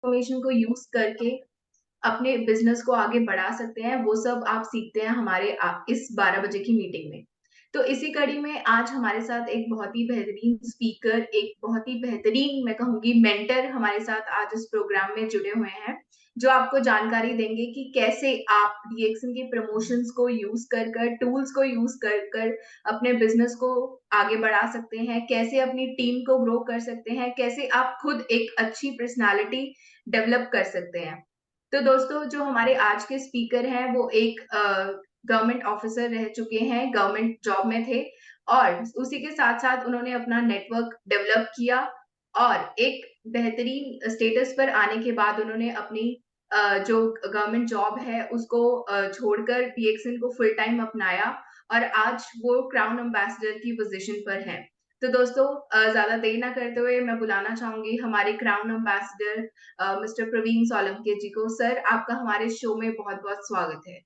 Information को use करके अपने बिजनेस को आगे बढ़ा सकते हैं, वो सब आप सीखते हैं हमारे इस 12 बजे की मीटिंग में। तो इसी कड़ी में आज हमारे साथ एक बहुत ही बेहतरीन स्पीकर, एक बहुत ही बेहतरीन मैं कहूंगी मेंटर हमारे साथ आज इस प्रोग्राम में जुड़े हुए हैं, जो आपको जानकारी देंगे कि कैसे आप डीएक्सन के प्रमोशंस को यूज कर टूल्स को यूज कर अपने बिजनेस को आगे बढ़ा सकते हैं, कैसे अपनी टीम को ग्रो कर सकते हैं, कैसे आप खुद एक अच्छी पर्सनालिटी डेवलप कर सकते हैं। तो दोस्तों, जो हमारे आज के स्पीकर हैं वो एक गवर्नमेंट ऑफिसर रह चुके हैं, गवर्नमेंट जॉब में थे और उसी के साथ-साथ उन्होंने अपना नेटवर्क डेवलप किया और एक बेहतरीन स्टेटस पर आने के बाद उन्होंने अपनी जो गवर्नमेंट जॉब है उसको छोड़कर डीएक्सएन को फुल टाइम अपनाया और आज वो क्राउन एम्बेसडर की पोज़ीशन पर हैं। तो दोस्तों, ज़्यादा देर ना करते हुए मैं बुलाना चाहूँगी हमारे crown ambassador mister Praveen Solanki ji को। सर, आपका हमारे शो में बहुत-बहुत स्वागत है।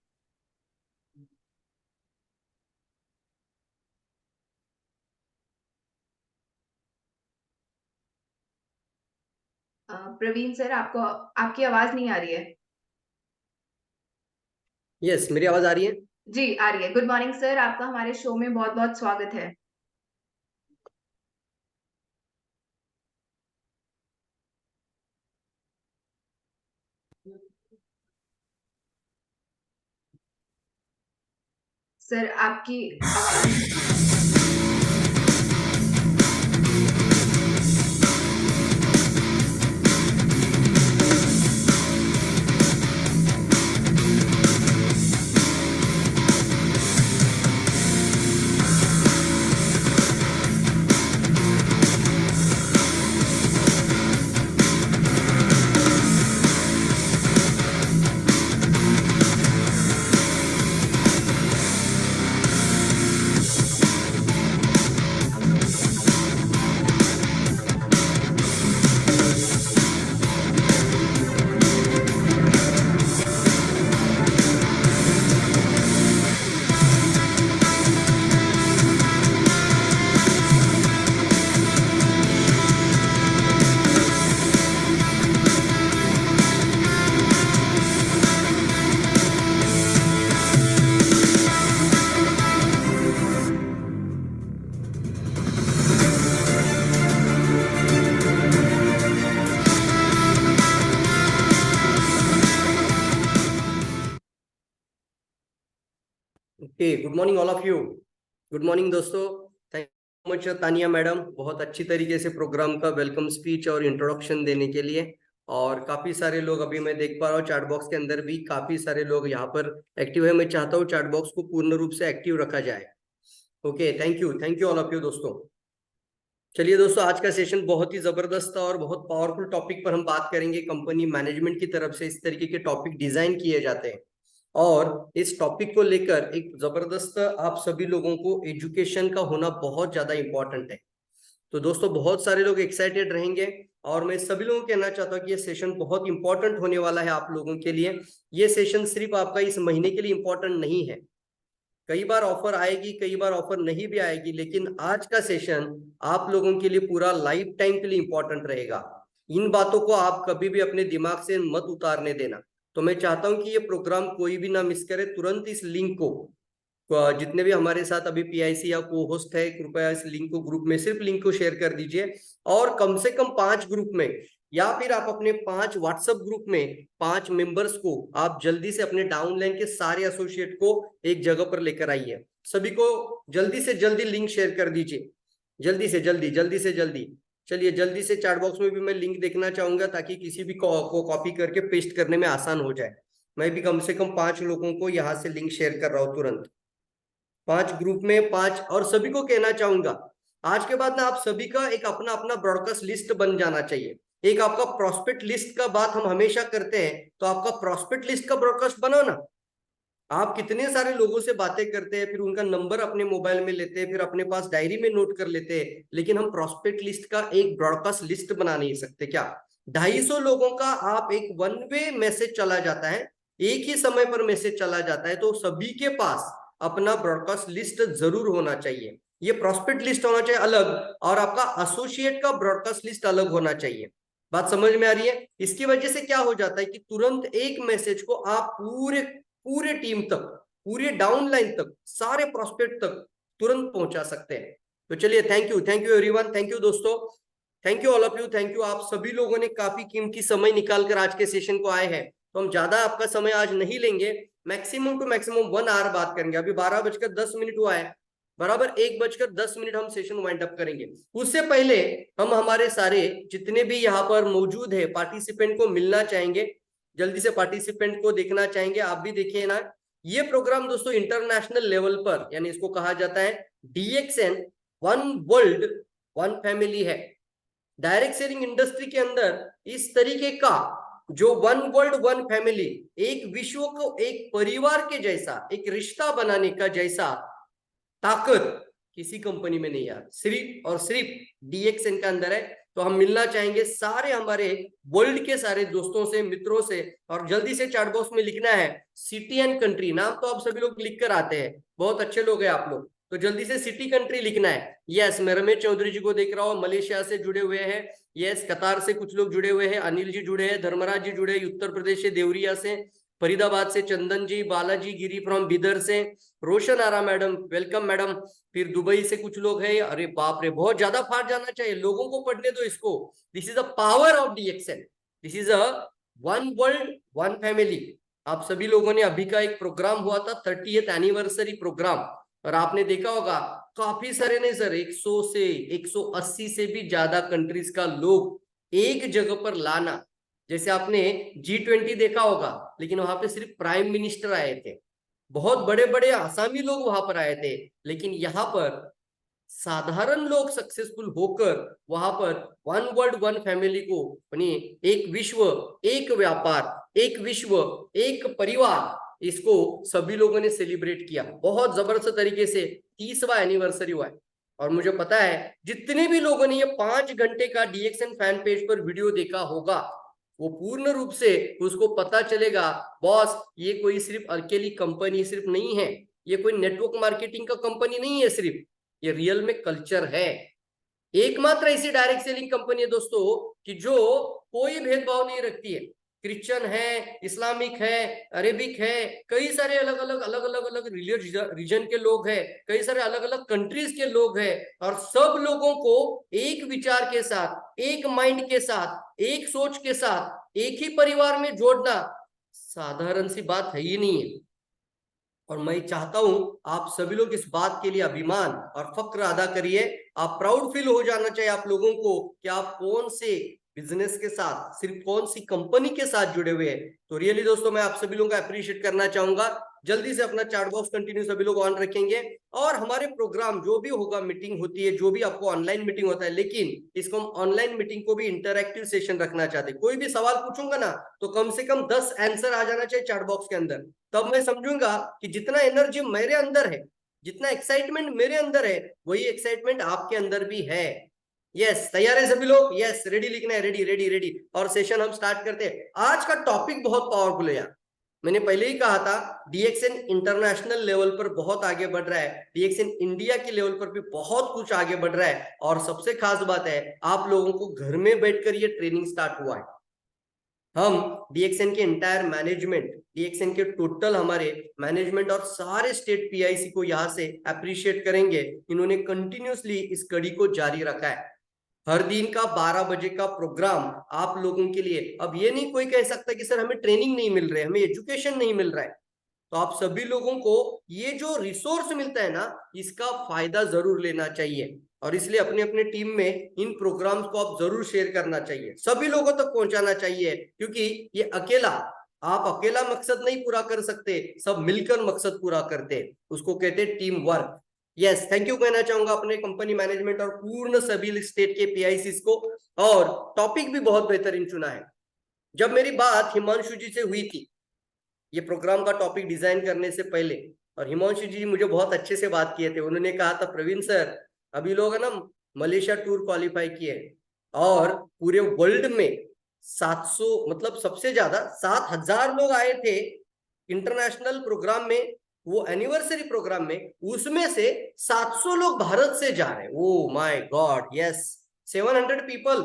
प्रवीण सर, आपको आपकी आवाज़ नहीं आ रही है। यस, मेरी आवाज़ आ रही है? जी, आ रही है। गुड मॉर्निंग सर, आपका हमारे शो में बहुत-बहुत स्वागत है। सर, आपकी आवाज़ okay, good morning all of you. Good morning दोस्तों। Thank you much Tania madam, बहुत अच्छी तरीके से प्रोग्राम का वेलकम स्पीच और इंट्रोडक्शन देने के लिए। और काफी सारे लोग अभी मैं देख पा रहा हूँ, चैट बॉक्स के अंदर भी काफी सारे लोग यहाँ पर एक्टिव है। मैं चाहता हूँ चैट बॉक्स को पूर्ण रूप से एक्टिव रखा जाए। Okay, thank you all of you दोस्तों। चलिए दोस्तों, आज का सेशन बहुत ही जबरदस्त और बहुत पावरफुल टॉपिक पर हम बात करेंगे। कंपनी मैनेजमेंट की तरफ से इस तरीके के टॉपिक डिजाइन किए जाते हैं और इस टॉपिक को लेकर एक जबरदस्त आप सभी लोगों को एजुकेशन का होना बहुत ज्यादा इंपॉर्टेंट है। तो दोस्तों, बहुत सारे लोग एक्साइटेड रहेंगे और मैं सभी लोगों को कहना चाहता हूँ कि ये सेशन बहुत इंपॉर्टेंट होने वाला है आप लोगों के लिए। ये सेशन सिर्फ आपका इस महीने के लिए इंपॉर्टेंट नहीं है, कई बार ऑफर आएगी, कई बार ऑफर नहीं भी आएगी, लेकिन आज का सेशन आप लोगों के लिए पूरा लाइफ टाइम के लिए इंपॉर्टेंट रहेगा। इन बातों को आप कभी भी अपने दिमाग से मत उतारने देना। तो मैं चाहता हूं कि ये प्रोग्राम कोई भी ना मिस करे। तुरंत इस लिंक को, जितने भी हमारे साथ अभी पीआईसी या को होस्ट है, कृपया इस लिंक को ग्रुप में, सिर्फ लिंक को शेयर कर दीजिए और कम से कम 5 ग्रुप में या फिर आप अपने 5 व्हाट्सएप ग्रुप में 5 मेंबर्स को आप जल्दी से अपने डाउनलाइन के सारे एसोसिएट को एक जगह पर लेकर आइए। सभी को जल्दी से जल्दी लिंक शेयर कर दीजिए, जल्दी से जल्दी, जल्दी से जल्दी। चलिए, जल्दी से चैट बॉक्स में भी मैं लिंक देखना चाहूंगा ताकि किसी भी को कॉपी करके पेस्ट करने में आसान हो जाए। मैं भी कम से कम 5 लोगों को यहाँ से लिंक शेयर कर रहा हूँ तुरंत, 5 ग्रुप में 5। और सभी को कहना चाहूंगा, आज के बाद ना आप सभी का एक अपना अपना ब्रॉडकास्ट लिस्ट बन जाना चाहिए। एक आपका प्रॉस्पेक्ट लिस्ट का बात हम हमेशा करते हैं, तो आपका प्रॉस्पेक्ट लिस्ट का ब्रॉडकास्ट बनाओ ना। आप कितने सारे लोगों से बातें करते हैं, फिर उनका नंबर अपने मोबाइल में लेते हैं, फिर अपने पास डायरी में नोट कर लेते हैं, लेकिन हम प्रॉस्पेक्ट लिस्ट का एक ब्रॉडकास्ट लिस्ट बना नहीं सकते क्या? 250 लोगों का आप एक वन वे मैसेज चला जाता है, एक ही समय पर मैसेज चला जाता है, तो सभी के पास अपना ब्रॉडकास्ट लिस्ट जरूर होना चाहिए। ये प्रॉस्पेक्ट लिस्ट होना चाहिए अलग और आपका एसोसिएट का ब्रॉडकास्ट लिस्ट अलग होना चाहिए। बात समझ में आ रही है? इसकी वजह से क्या हो जाता है कि तुरंत एक मैसेज को आप पूरे पूरे टीम तक, पूरे डाउनलाइन तक, सारे प्रोस्पेक्ट तक तुरंत पहुंचा सकते हैं। तो चलिए, thank you everyone, thank you दोस्तों, thank you all of you, thank you. आप सभी लोगों ने काफी कीमती समय निकालकर आज के सेशन को आए हैं, तो हम ज्यादा आपका समय आज नहीं लेंगे, मैक्सिमम टू मैक्सिमम 1 आवर बात करेंगे। अभी 12:10 हुआ है, बराबर 1:10 हम सेशन वाइंड अप करेंगे। उससे पहले हम हमारे सारे जितने भी यहाँ पर मौजूद है पार्टिसिपेंट को मिलना चाहेंगे, जल्दी से पार्टिसिपेंट को देखना चाहेंगे। आप भी देखिए ना, ये प्रोग्राम दोस्तों इंटरनेशनल लेवल पर, यानी इसको कहा जाता है DXN one world one family है। डायरेक्ट सेलिंग इंडस्ट्री के अंदर इस तरीके का जो वन वर्ल्ड वन फैमिली, एक विश्व को एक परिवार के जैसा, एक रिश्ता बनाने का जैसा ताकत किसी कंपनी में नहीं यार, सिर्फ और सिर्फ DXN का अंदर है। तो हम मिलना चाहेंगे सारे हमारे वर्ल्ड के सारे दोस्तों से, मित्रों से, और जल्दी से चैट बॉक्स में लिखना है सिटी एंड कंट्री। नाम तो आप सभी लोग लिख कर आते हैं, बहुत अच्छे लोग हैं आप लोग, तो जल्दी से सिटी कंट्री लिखना है। यस, मैं रमेश चौधरी जी को देख रहा हूँ, मलेशिया से जुड़े हुए हैं। यस, कतार से कुछ लोग जुड़े हुए हैं, अनिल जी जुड़े हैं, धर्मराज जी जुड़े, उत्तर प्रदेश से देवरिया से, फरीदाबाद से चंदन जी, बालाजी गिरी फ्रॉम बिदर से, रोशन आरा मैडम, वेलकम मैडम। फिर दुबई से कुछ लोग हैं। अरे बाप रे, बहुत ज्यादा फाड़ जाना चाहिए, लोगों को पढ़ने दो इसको। This is the power of DXN, this is a one world one family. आप सभी लोगों ने, अभी का एक प्रोग्राम हुआ था 30th एनिवर्सरी प्रोग्राम, और आपने देखा होगा काफी सारे नहीं सर, 100 से 180 से भी ज्यादा कंट्रीज का लोग एक जगह पर लाना। जैसे आपने G20 देखा होगा, लेकिन वहां पे सिर्फ प्राइम मिनिस्टर आए थे, बहुत बड़े बड़े आसामी लोग वहां पर आए थे, लेकिन यहाँ पर साधारण लोग सक्सेसफुल होकर वहां पर वन वर्ल्ड वन फैमिली को, अपनी एक विश्व, एक व्यापार, एक विश्व, एक परिवार, इसको सभी लोगों ने सेलिब्रेट किया बहुत जबरदस्त तरीके से। 30वां एनिवर्सरी हुआ है, और मुझे पता है जितने भी लोगों ने ये 5 घंटे का DXN फैन पेज पर वीडियो देखा होगा, वो पूर्ण रूप से उसको पता चलेगा बॉस, ये कोई सिर्फ अकेली कंपनी सिर्फ नहीं है, ये कोई नेटवर्क मार्केटिंग का कंपनी नहीं है सिर्फ, ये रियल में कल्चर है। एकमात्र ऐसी डायरेक्ट सेलिंग कंपनी है दोस्तों कि जो कोई भेदभाव नहीं रखती है। क्रिश्चियन है, इस्लामिक है, अरेबिक है, कई सारे अलग अलग रीजन के लोग हैं, कई सारे अलग अलग कंट्रीज के लोग हैं, और सब लोगों को एक विचार के साथ, एक माइंड के साथ, एक सोच के साथ, एक ही परिवार में जोड़ना साधारण सी बात है ही नहीं है। और मैं चाहता हूं आप सभी लोग इस बात के लिए अभिमान और फक्र अदा करिए। आप प्राउड फील हो जाना चाहिए आप लोगों को कि आप कौन से बिजनेस के साथ, सिर्फ कौन सी कंपनी के साथ जुड़े हुए हैं। तो रियली दोस्तों, मैं आप सभी लोगों का अप्रिशिएट करना चाहूंगा। जल्दी से अपना चैट बॉक्स कंटिन्यू सभी लोग ऑन रखेंगे, और हमारे प्रोग्राम जो भी होगा, मीटिंग होती है, जो भी आपको ऑनलाइन मीटिंग होता है, लेकिन इसको हम ऑनलाइन मीटिंग को भी इंटरैक्टिव सेशन रखना चाहते हैं। कोई भी सवाल पूछूंगा ना, तो कम से कम 10 आंसर आ जाना चाहिए चैट बॉक्स के अंदर, तब मैं समझूंगा कि जितना एनर्जी मेरे अंदर है, जितना एक्साइटमेंट मेरे अंदर है, वही एक्साइटमेंट आपके अंदर भी है। यस, तैयार है सभी लोग? यस, रेडी लिखना है, रेडी रेडी रेडी। और सेशन हम स्टार्ट करते हैं। आज का टॉपिक बहुत पावरफुल है यार, मैंने पहले ही कहा था DXN इंटरनेशनल लेवल पर बहुत आगे बढ़ रहा है, DXN इंडिया के लेवल पर भी बहुत कुछ आगे बढ़ रहा है, और सबसे खास बात है आप लोगों को घर में बैठकर ये ट्रेनिंग स्टार्ट हुआ है। हम DXN के एंटायर मैनेजमेंट, DXN के टोटल हमारे मैनेजमेंट और सारे स्टेट PIC को यहाँ से अप्रिशिएट करेंगे। इन्होंने कंटिन्यूसली इस कड़ी को जारी रखा है। हर दिन का 12 बजे का प्रोग्राम आप लोगों के लिए। अब ये नहीं कोई कह सकता कि सर हमें ट्रेनिंग नहीं मिल रही है, हमें एजुकेशन नहीं मिल रहा है। तो आप सभी लोगों को ये जो रिसोर्स मिलता है ना, इसका फायदा जरूर लेना चाहिए, और इसलिए अपने अपने टीम में इन प्रोग्राम्स को आप जरूर शेयर करना चाहिए, सभी लोगों तक पहुंचाना चाहिए, क्योंकि ये अकेला, आप अकेला मकसद नहीं पूरा कर सकते, सब मिलकर मकसद पूरा करते, उसको कहते हैं team work. Yes, thank you कहना चाहूंगा अपने कंपनी मैनेजमेंट और पूर्ण सभी स्टेट के PICs को। और टॉपिक भी बहुत बेहतरीन चुना है। जब मेरी बात हिमांशु जी से हुई थी ये प्रोग्राम का टॉपिक डिजाइन करने से पहले, और हिमांशु जी मुझे बहुत अच्छे से बात किए थे, उन्होंने कहा था प्रवीण सर, अभी लोग है ना मलेशिया टूर क्वालिफाई किए, और पूरे वर्ल्ड में 700, मतलब सबसे ज्यादा 7,000 लोग आए थे इंटरनेशनल प्रोग्राम में, वो एनिवर्सरी प्रोग्राम में, उसमें से 700 लोग भारत से जा रहे हैं। Oh my God, yes, 700 people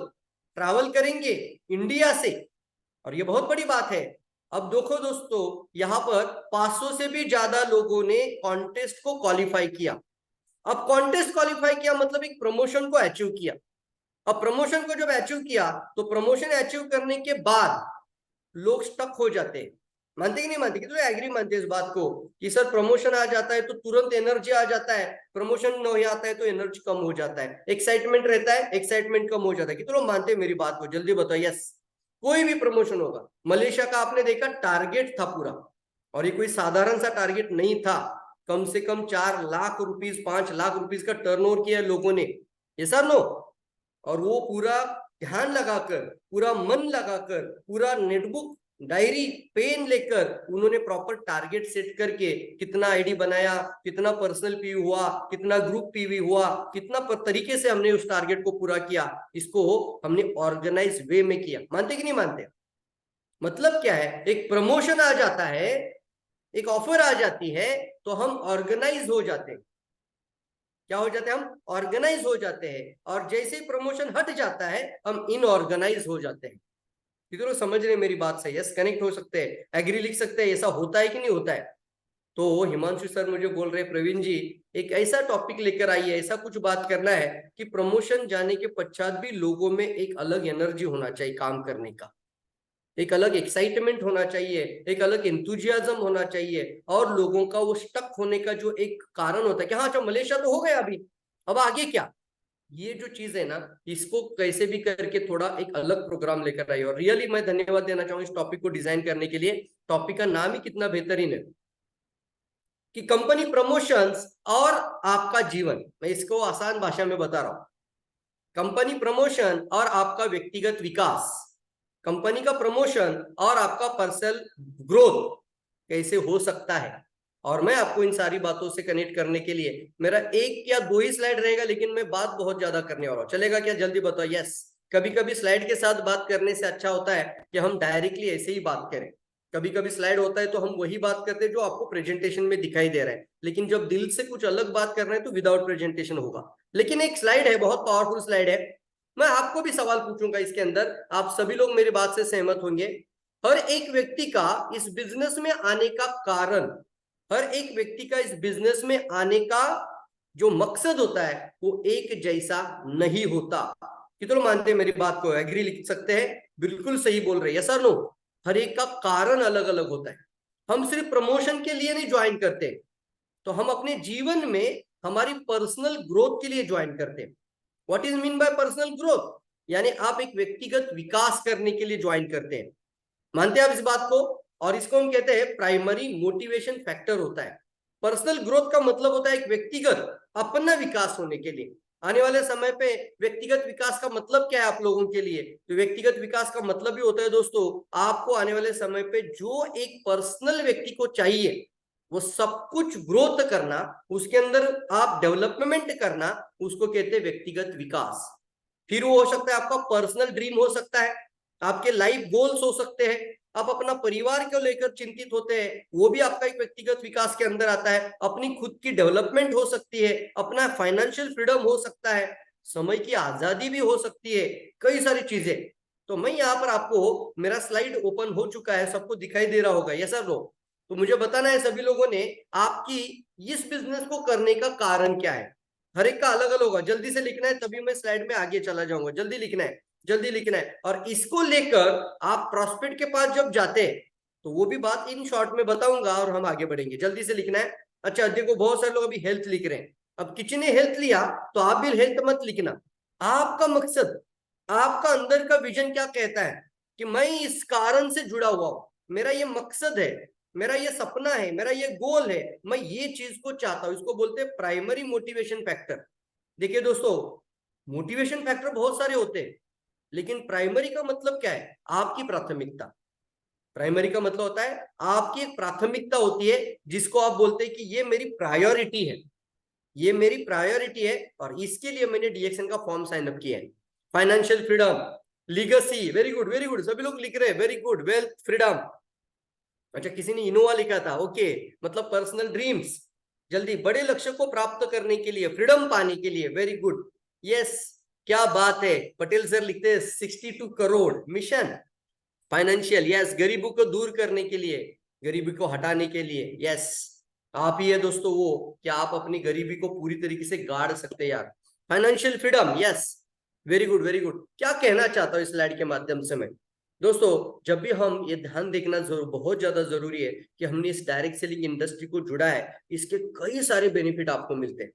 travel करेंगे इंडिया से, और ये बहुत बड़ी बात है। अब देखो दोस्तों, यहाँ पर 500 से भी ज्यादा लोगों ने कॉन्टेस्ट को क्वालिफाई किया। अब कॉन्टेस्ट क्वालिफाई किया मतलब एक प्रमोशन को अचीव किया। अब प्रमोशन को जब अचीव किया तो प्रमोशन अचीव करने के बाद लोग स्टक हो जाते हैं। मानते कि नहीं मानते? कि तो एग्री मानते इस बात को कि सर प्रमोशन आ जाता है तो तुरंत एनर्जी आ जाता है, प्रमोशन नहीं आता है तो एनर्जी कम हो जाता है, एक्साइटमेंट रहता है, एक्साइटमेंट कम हो जाता है। कि तो लोग मानते हैं मेरी बात को? जल्दी बताओ। यस, कोई भी प्रमोशन होगा, मलेशिया का आपने देखा टारगेट था पूरा, और ये कोई साधारण सा टारगेट नहीं था। कम से कम 4 लाख रुपीज 5 लाख रुपीज का टर्नओवर किया लोगों ने, ये सर नो। और वो पूरा ध्यान लगाकर, पूरा मन लगाकर, पूरा नेटबुक डायरी पेन लेकर उन्होंने प्रॉपर टारगेट सेट करके कितना आईडी बनाया, कितना पर्सनल पीवी हुआ, कितना ग्रुप पीवी हुआ, कितना तरीके से हमने उस टारगेट को पूरा किया, इसको हमने ऑर्गेनाइज वे में किया। मानते कि नहीं मानते? मतलब क्या है, एक प्रमोशन आ जाता है, एक ऑफर आ जाती है, तो हम ऑर्गेनाइज हो जाते हैं। क्या हो जाते हैं? हम ऑर्गेनाइज हो जाते हैं। और जैसे ही प्रमोशन हट जाता है हम इनऑर्गेनाइज हो जाते हैं। कितने लोग समझ रहे हैं मेरी बात से? यस, कनेक्ट हो सकते हैं, एग्री लिख सकते हैं। ऐसा होता है कि नहीं होता है? तो हिमांशु सर मुझे बोल रहे हैं, प्रवीण जी एक ऐसा टॉपिक लेकर आइए, ऐसा कुछ बात करना है कि प्रमोशन जाने के पश्चात भी लोगों में एक अलग एनर्जी होना चाहिए काम करने का, एक अलग एक्साइटमेंट होना चाहिए, एक अलग एंथुजियाज्म होना चाहिए, और लोगों का वो स्टक होने का जो एक कारण होता है कि हाँ अच्छा मलेशिया तो हो गया अभी, अब आगे क्या? ये जो चीज है ना, इसको कैसे भी करके थोड़ा एक अलग प्रोग्राम लेकर आई। और रियली मैं धन्यवाद देना चाहूंगा इस टॉपिक को डिजाइन करने के लिए। टॉपिक का नाम ही कितना बेहतरीन है कि कंपनी प्रमोशंस और आपका जीवन। मैं इसको आसान भाषा में बता रहा हूं। कंपनी प्रमोशन और आपका व्यक्तिगत विकास, कंपनी का प्रमोशन और आपका पर्सनल ग्रोथ कैसे हो सकता है। और मैं आपको इन सारी बातों से कनेक्ट करने के लिए मेरा 1 या 2 ही स्लाइड रहेगा, लेकिन मैं बात बहुत ज्यादा करने वाला हूं। चलेगा क्या? जल्दी बताओ। यस, कभी कभी स्लाइड के साथ बात करने से अच्छा होता है कि हम डायरेक्टली ऐसे ही बात करें। कभी कभी स्लाइड होता है तो हम वही बात करते हैं जो आपको प्रेजेंटेशन में दिखाई दे रहा है, लेकिन जब दिल से कुछ अलग बात कर रहे हैं तो विदाउट प्रेजेंटेशन होगा। लेकिन एक स्लाइड है, बहुत पावरफुल स्लाइड है। मैं आपको भी सवाल पूछूंगा इसके अंदर, आप सभी लोग मेरी बात से सहमत होंगे। हर एक व्यक्ति का इस बिजनेस में आने का कारण, हर एक व्यक्ति का इस बिजनेस में आने का जो मकसद होता है वो एक जैसा नहीं होता। कितने लोग मानते हैं मेरी बात को? एग्री लिख सकते हैं, बिल्कुल सही बोल रहे हैं। यस और नो? हर एक का कारण अलग अलग होता है। हम सिर्फ प्रमोशन के लिए नहीं ज्वाइन करते, तो हम अपने जीवन में हमारी पर्सनल ग्रोथ के लिए ज्वाइन करते हैं। What is mean by personal growth? यानी आप एक व्यक्तिगत विकास करने के लिए ज्वाइन करते हैं। मानते हैं आप इस बात को? और इसको हम कहते हैं प्राइमरी मोटिवेशन फैक्टर होता है। पर्सनल ग्रोथ का मतलब होता है एक व्यक्तिगत अपना विकास होने के लिए। आने वाले समय पे व्यक्तिगत विकास का मतलब क्या है आप लोगों के लिए? तो व्यक्तिगत विकास का मतलब ही होता है दोस्तों, आपको आने वाले समय पे जो एक पर्सनल व्यक्ति को चाहिए वो सब कुछ ग्रोथ करना, उसके अंदर आप डेवलपमेंट करना, उसको कहते हैं व्यक्तिगत विकास। फिर वो हो सकता है आपका पर्सनल ड्रीम हो सकता है, आपके लाइफ गोल्स हो सकते हैं, आप अपना परिवार को लेकर चिंतित होते हैं, वो भी आपका एक व्यक्तिगत विकास के अंदर आता है। अपनी खुद की डेवलपमेंट हो सकती है, अपना फाइनेंशियल फ्रीडम हो सकता है, समय की आजादी भी हो सकती है, कई सारी चीजें। तो मैं यहाँ पर आपको, मेरा स्लाइड ओपन हो चुका है, सबको दिखाई दे रहा होगा। Yes sir no? तो मुझे बताना है सभी लोगों ने, आपकी इस बिजनेस को करने का कारण क्या है। हर एक का अलग अलग होगा, जल्दी से लिखना है, तभी मैं स्लाइड में आगे चला जाऊंगा। जल्दी लिखना है, जल्दी लिखना है। और इसको लेकर आप प्रॉस्पेक्ट के पास जब जाते हैं तो वो भी बात इन शॉर्ट में बताऊंगा और हम आगे बढ़ेंगे। जल्दी से लिखना है। अच्छा देखो, बहुत सारे लोग अभी हेल्थ लिख रहे हैं। अब किसी ने हेल्थ लिया तो आप भी हेल्थ मत लिखना। आपका मकसद, आपका अंदर का विजन क्या कहता है कि मैं इस कारण से जुड़ा हुआ हूं, मेरा ये मकसद है, मेरा ये सपना है, मेरा ये गोल है, मैं ये चीज को चाहता हूं। इसको बोलते हैं प्राइमरी मोटिवेशन फैक्टर। देखिए दोस्तों, मोटिवेशन फैक्टर बहुत सारे होते हैं, लेकिन प्राइमरी का मतलब क्या है? आपकी प्राथमिकता। प्राइमरी का मतलब होता है आपकी एक प्राथमिकता होती है, जिसको आप बोलते हैं कि ये मेरी प्रायोरिटी है, ये मेरी प्रायोरिटी है, और इसके लिए मैंने डीएक्सएन का फॉर्म साइन अप किया है। Financial freedom, legacy, very good very good, सभी लोग लिख रहे हैं, वेरी गुड। वेल्थ फ्रीडम, अच्छा किसी ने इनोवा लिखा था, ओके, मतलब पर्सनल ड्रीम्स, जल्दी बड़े लक्ष्य को प्राप्त करने के लिए, फ्रीडम पाने के लिए, वेरी गुड। यस, क्या बात है, पटेल सर लिखते हैं 62 करोड़ मिशन फाइनेंशियल, यस, गरीबों को दूर करने के लिए, गरीबी को हटाने के लिए, यस, आप ही है दोस्तों वो, कि आप अपनी गरीबी को पूरी तरीके से गाड़ सकते हैं यार। Financial freedom, yes, very good very good. क्या कहना चाहता हूँ इस स्लाइड के माध्यम से मैं, दोस्तों जब भी हम ये ध्यान देखना बहुत ज्यादा जरूरी है कि हमने इस डायरेक्ट सेलिंग इंडस्ट्री को जुड़ा है, इसके कई सारे बेनिफिट आपको मिलते हैं।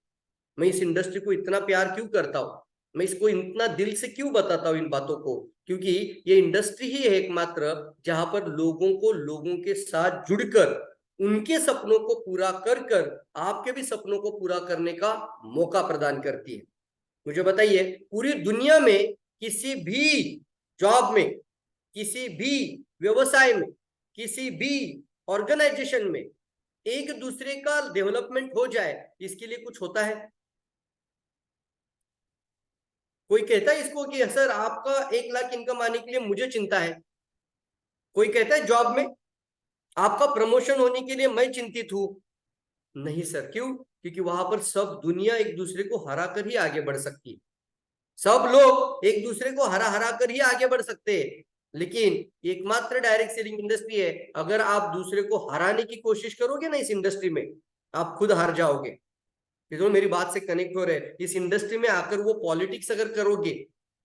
मैं इस इंडस्ट्री को इतना प्यार क्यों करता हूँ, मैं इसको इतना दिल से क्यों बताता हूँ इन बातों को, क्योंकि ये इंडस्ट्री ही है एकमात्र जहां पर लोगों को लोगों के साथ जुड़कर उनके सपनों को पूरा कर कर आपके भी सपनों को पूरा करने का मौका प्रदान करती है। मुझे बताइए, पूरी दुनिया में किसी भी जॉब में, किसी भी व्यवसाय में, किसी भी ऑर्गेनाइजेशन में एक दूसरे का डेवलपमेंट हो जाए, इसके लिए कुछ होता है? कोई कहता है इसको कि सर आपका 1 लाख इनकम आने के लिए मुझे चिंता है? कोई कहता है जॉब में आपका प्रमोशन होने के लिए मैं चिंतित हूं? नहीं सर, क्यों? क्योंकि वहां पर सब दुनिया एक दूसरे को हरा कर ही आगे बढ़ सकती है, सब लोग एक दूसरे को हरा हरा कर ही आगे बढ़ सकते हैं। लेकिन एकमात्र डायरेक्ट सेलिंग इंडस्ट्री है, अगर आप दूसरे को हराने की कोशिश करोगे ना इस इंडस्ट्री में, आप खुद हार जाओगे। तो मेरी बात से कनेक्ट हो रहे हैं, इस इंडस्ट्री में आकर वो पॉलिटिक्स अगर करोगे,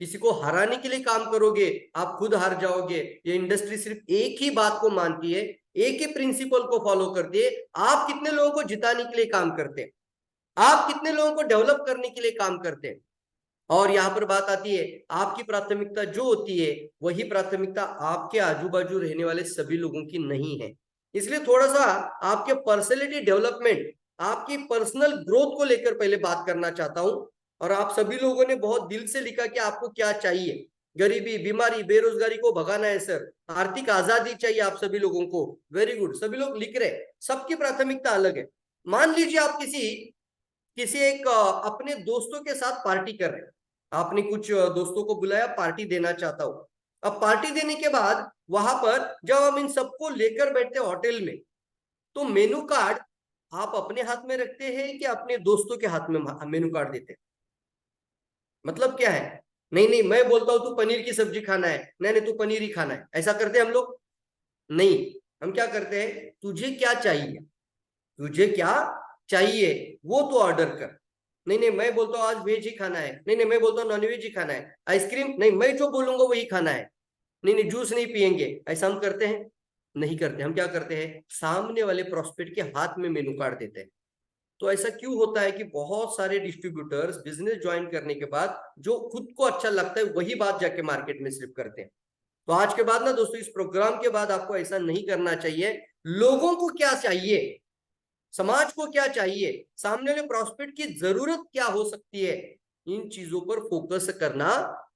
किसी को हराने के लिए काम करोगे, आप खुद हार जाओगे। ये इंडस्ट्री सिर्फ एक ही बात को मानती है, एक ही प्रिंसिपल को फॉलो करती है, आप कितने लोगों को जिताने के लिए काम करते हैं, आप कितने लोगों को डेवलप करने के लिए काम करते हैं। और यहां पर बात आती है, आपकी प्राथमिकता जो होती है वही प्राथमिकता आपके आजू बाजू रहने वाले सभी लोगों की नहीं है। इसलिए थोड़ा सा आपके पर्सनैलिटी डेवलपमेंट, आपकी पर्सनल ग्रोथ को लेकर पहले बात करना चाहता हूं। और आप सभी लोगों ने बहुत दिल से लिखा कि आपको क्या चाहिए, गरीबी, बीमारी, बेरोजगारी को भगाना है सर, आर्थिक आजादी चाहिए आप सभी लोगों को। वेरी गुड, सभी लोग लिख रहे, सबकी प्राथमिकता अलग है। मान लीजिए आप किसी किसी एक अपने दोस्तों के साथ पार्टी कर रहे हैं, आपने कुछ दोस्तों को बुलाया, पार्टी देना चाहता हूं। अब पार्टी देने के बाद वहां पर जब हम इन सबको लेकर बैठते हैं होटल में, तो मेनू कार्ड आप अपने हाथ में रखते हैं कि अपने दोस्तों के हाथ में मेनू कार्ड देते हैं? मतलब क्या है? नहीं नहीं, मैं बोलता हूं तू पनीर की सब्जी खाना है, नहीं नहीं तू पनीर ही खाना है, ऐसा करते हैं हम लोग? नहीं, हम क्या करते हैं, तुझे क्या चाहिए, तुझे क्या चाहिए वो तो ऑर्डर कर। नहीं नहीं, मैं बोलता हूँ आज वेज ही खाना है, नहीं नहीं मैं बोलता हूँ नॉन वेज ही खाना है, आइसक्रीम नहीं, मैं जो बोलूंगा वही खाना है, नहीं नहीं जूस नहीं पियेंगे, ऐसा हम करते हैं? नहीं करते। हम क्या करते हैं, सामने वाले प्रोस्पेक्ट के हाथ में मेनू कार्ड देते हैं। तो ऐसा क्यों होता है कि बहुत सारे डिस्ट्रीब्यूटर्स बिजनेस ज्वाइन करने के बाद जो खुद को अच्छा लगता है वही बात जाके मार्केट में सिर्फ करते हैं। तो आज के बाद ना दोस्तों, इस प्रोग्राम के बाद आपको ऐसा नहीं करना चाहिए। लोगों को क्या चाहिए, समाज को क्या चाहिए, सामने वाले प्रोस्पेक्ट की जरूरत क्या हो सकती है, इन चीजों पर फोकस करना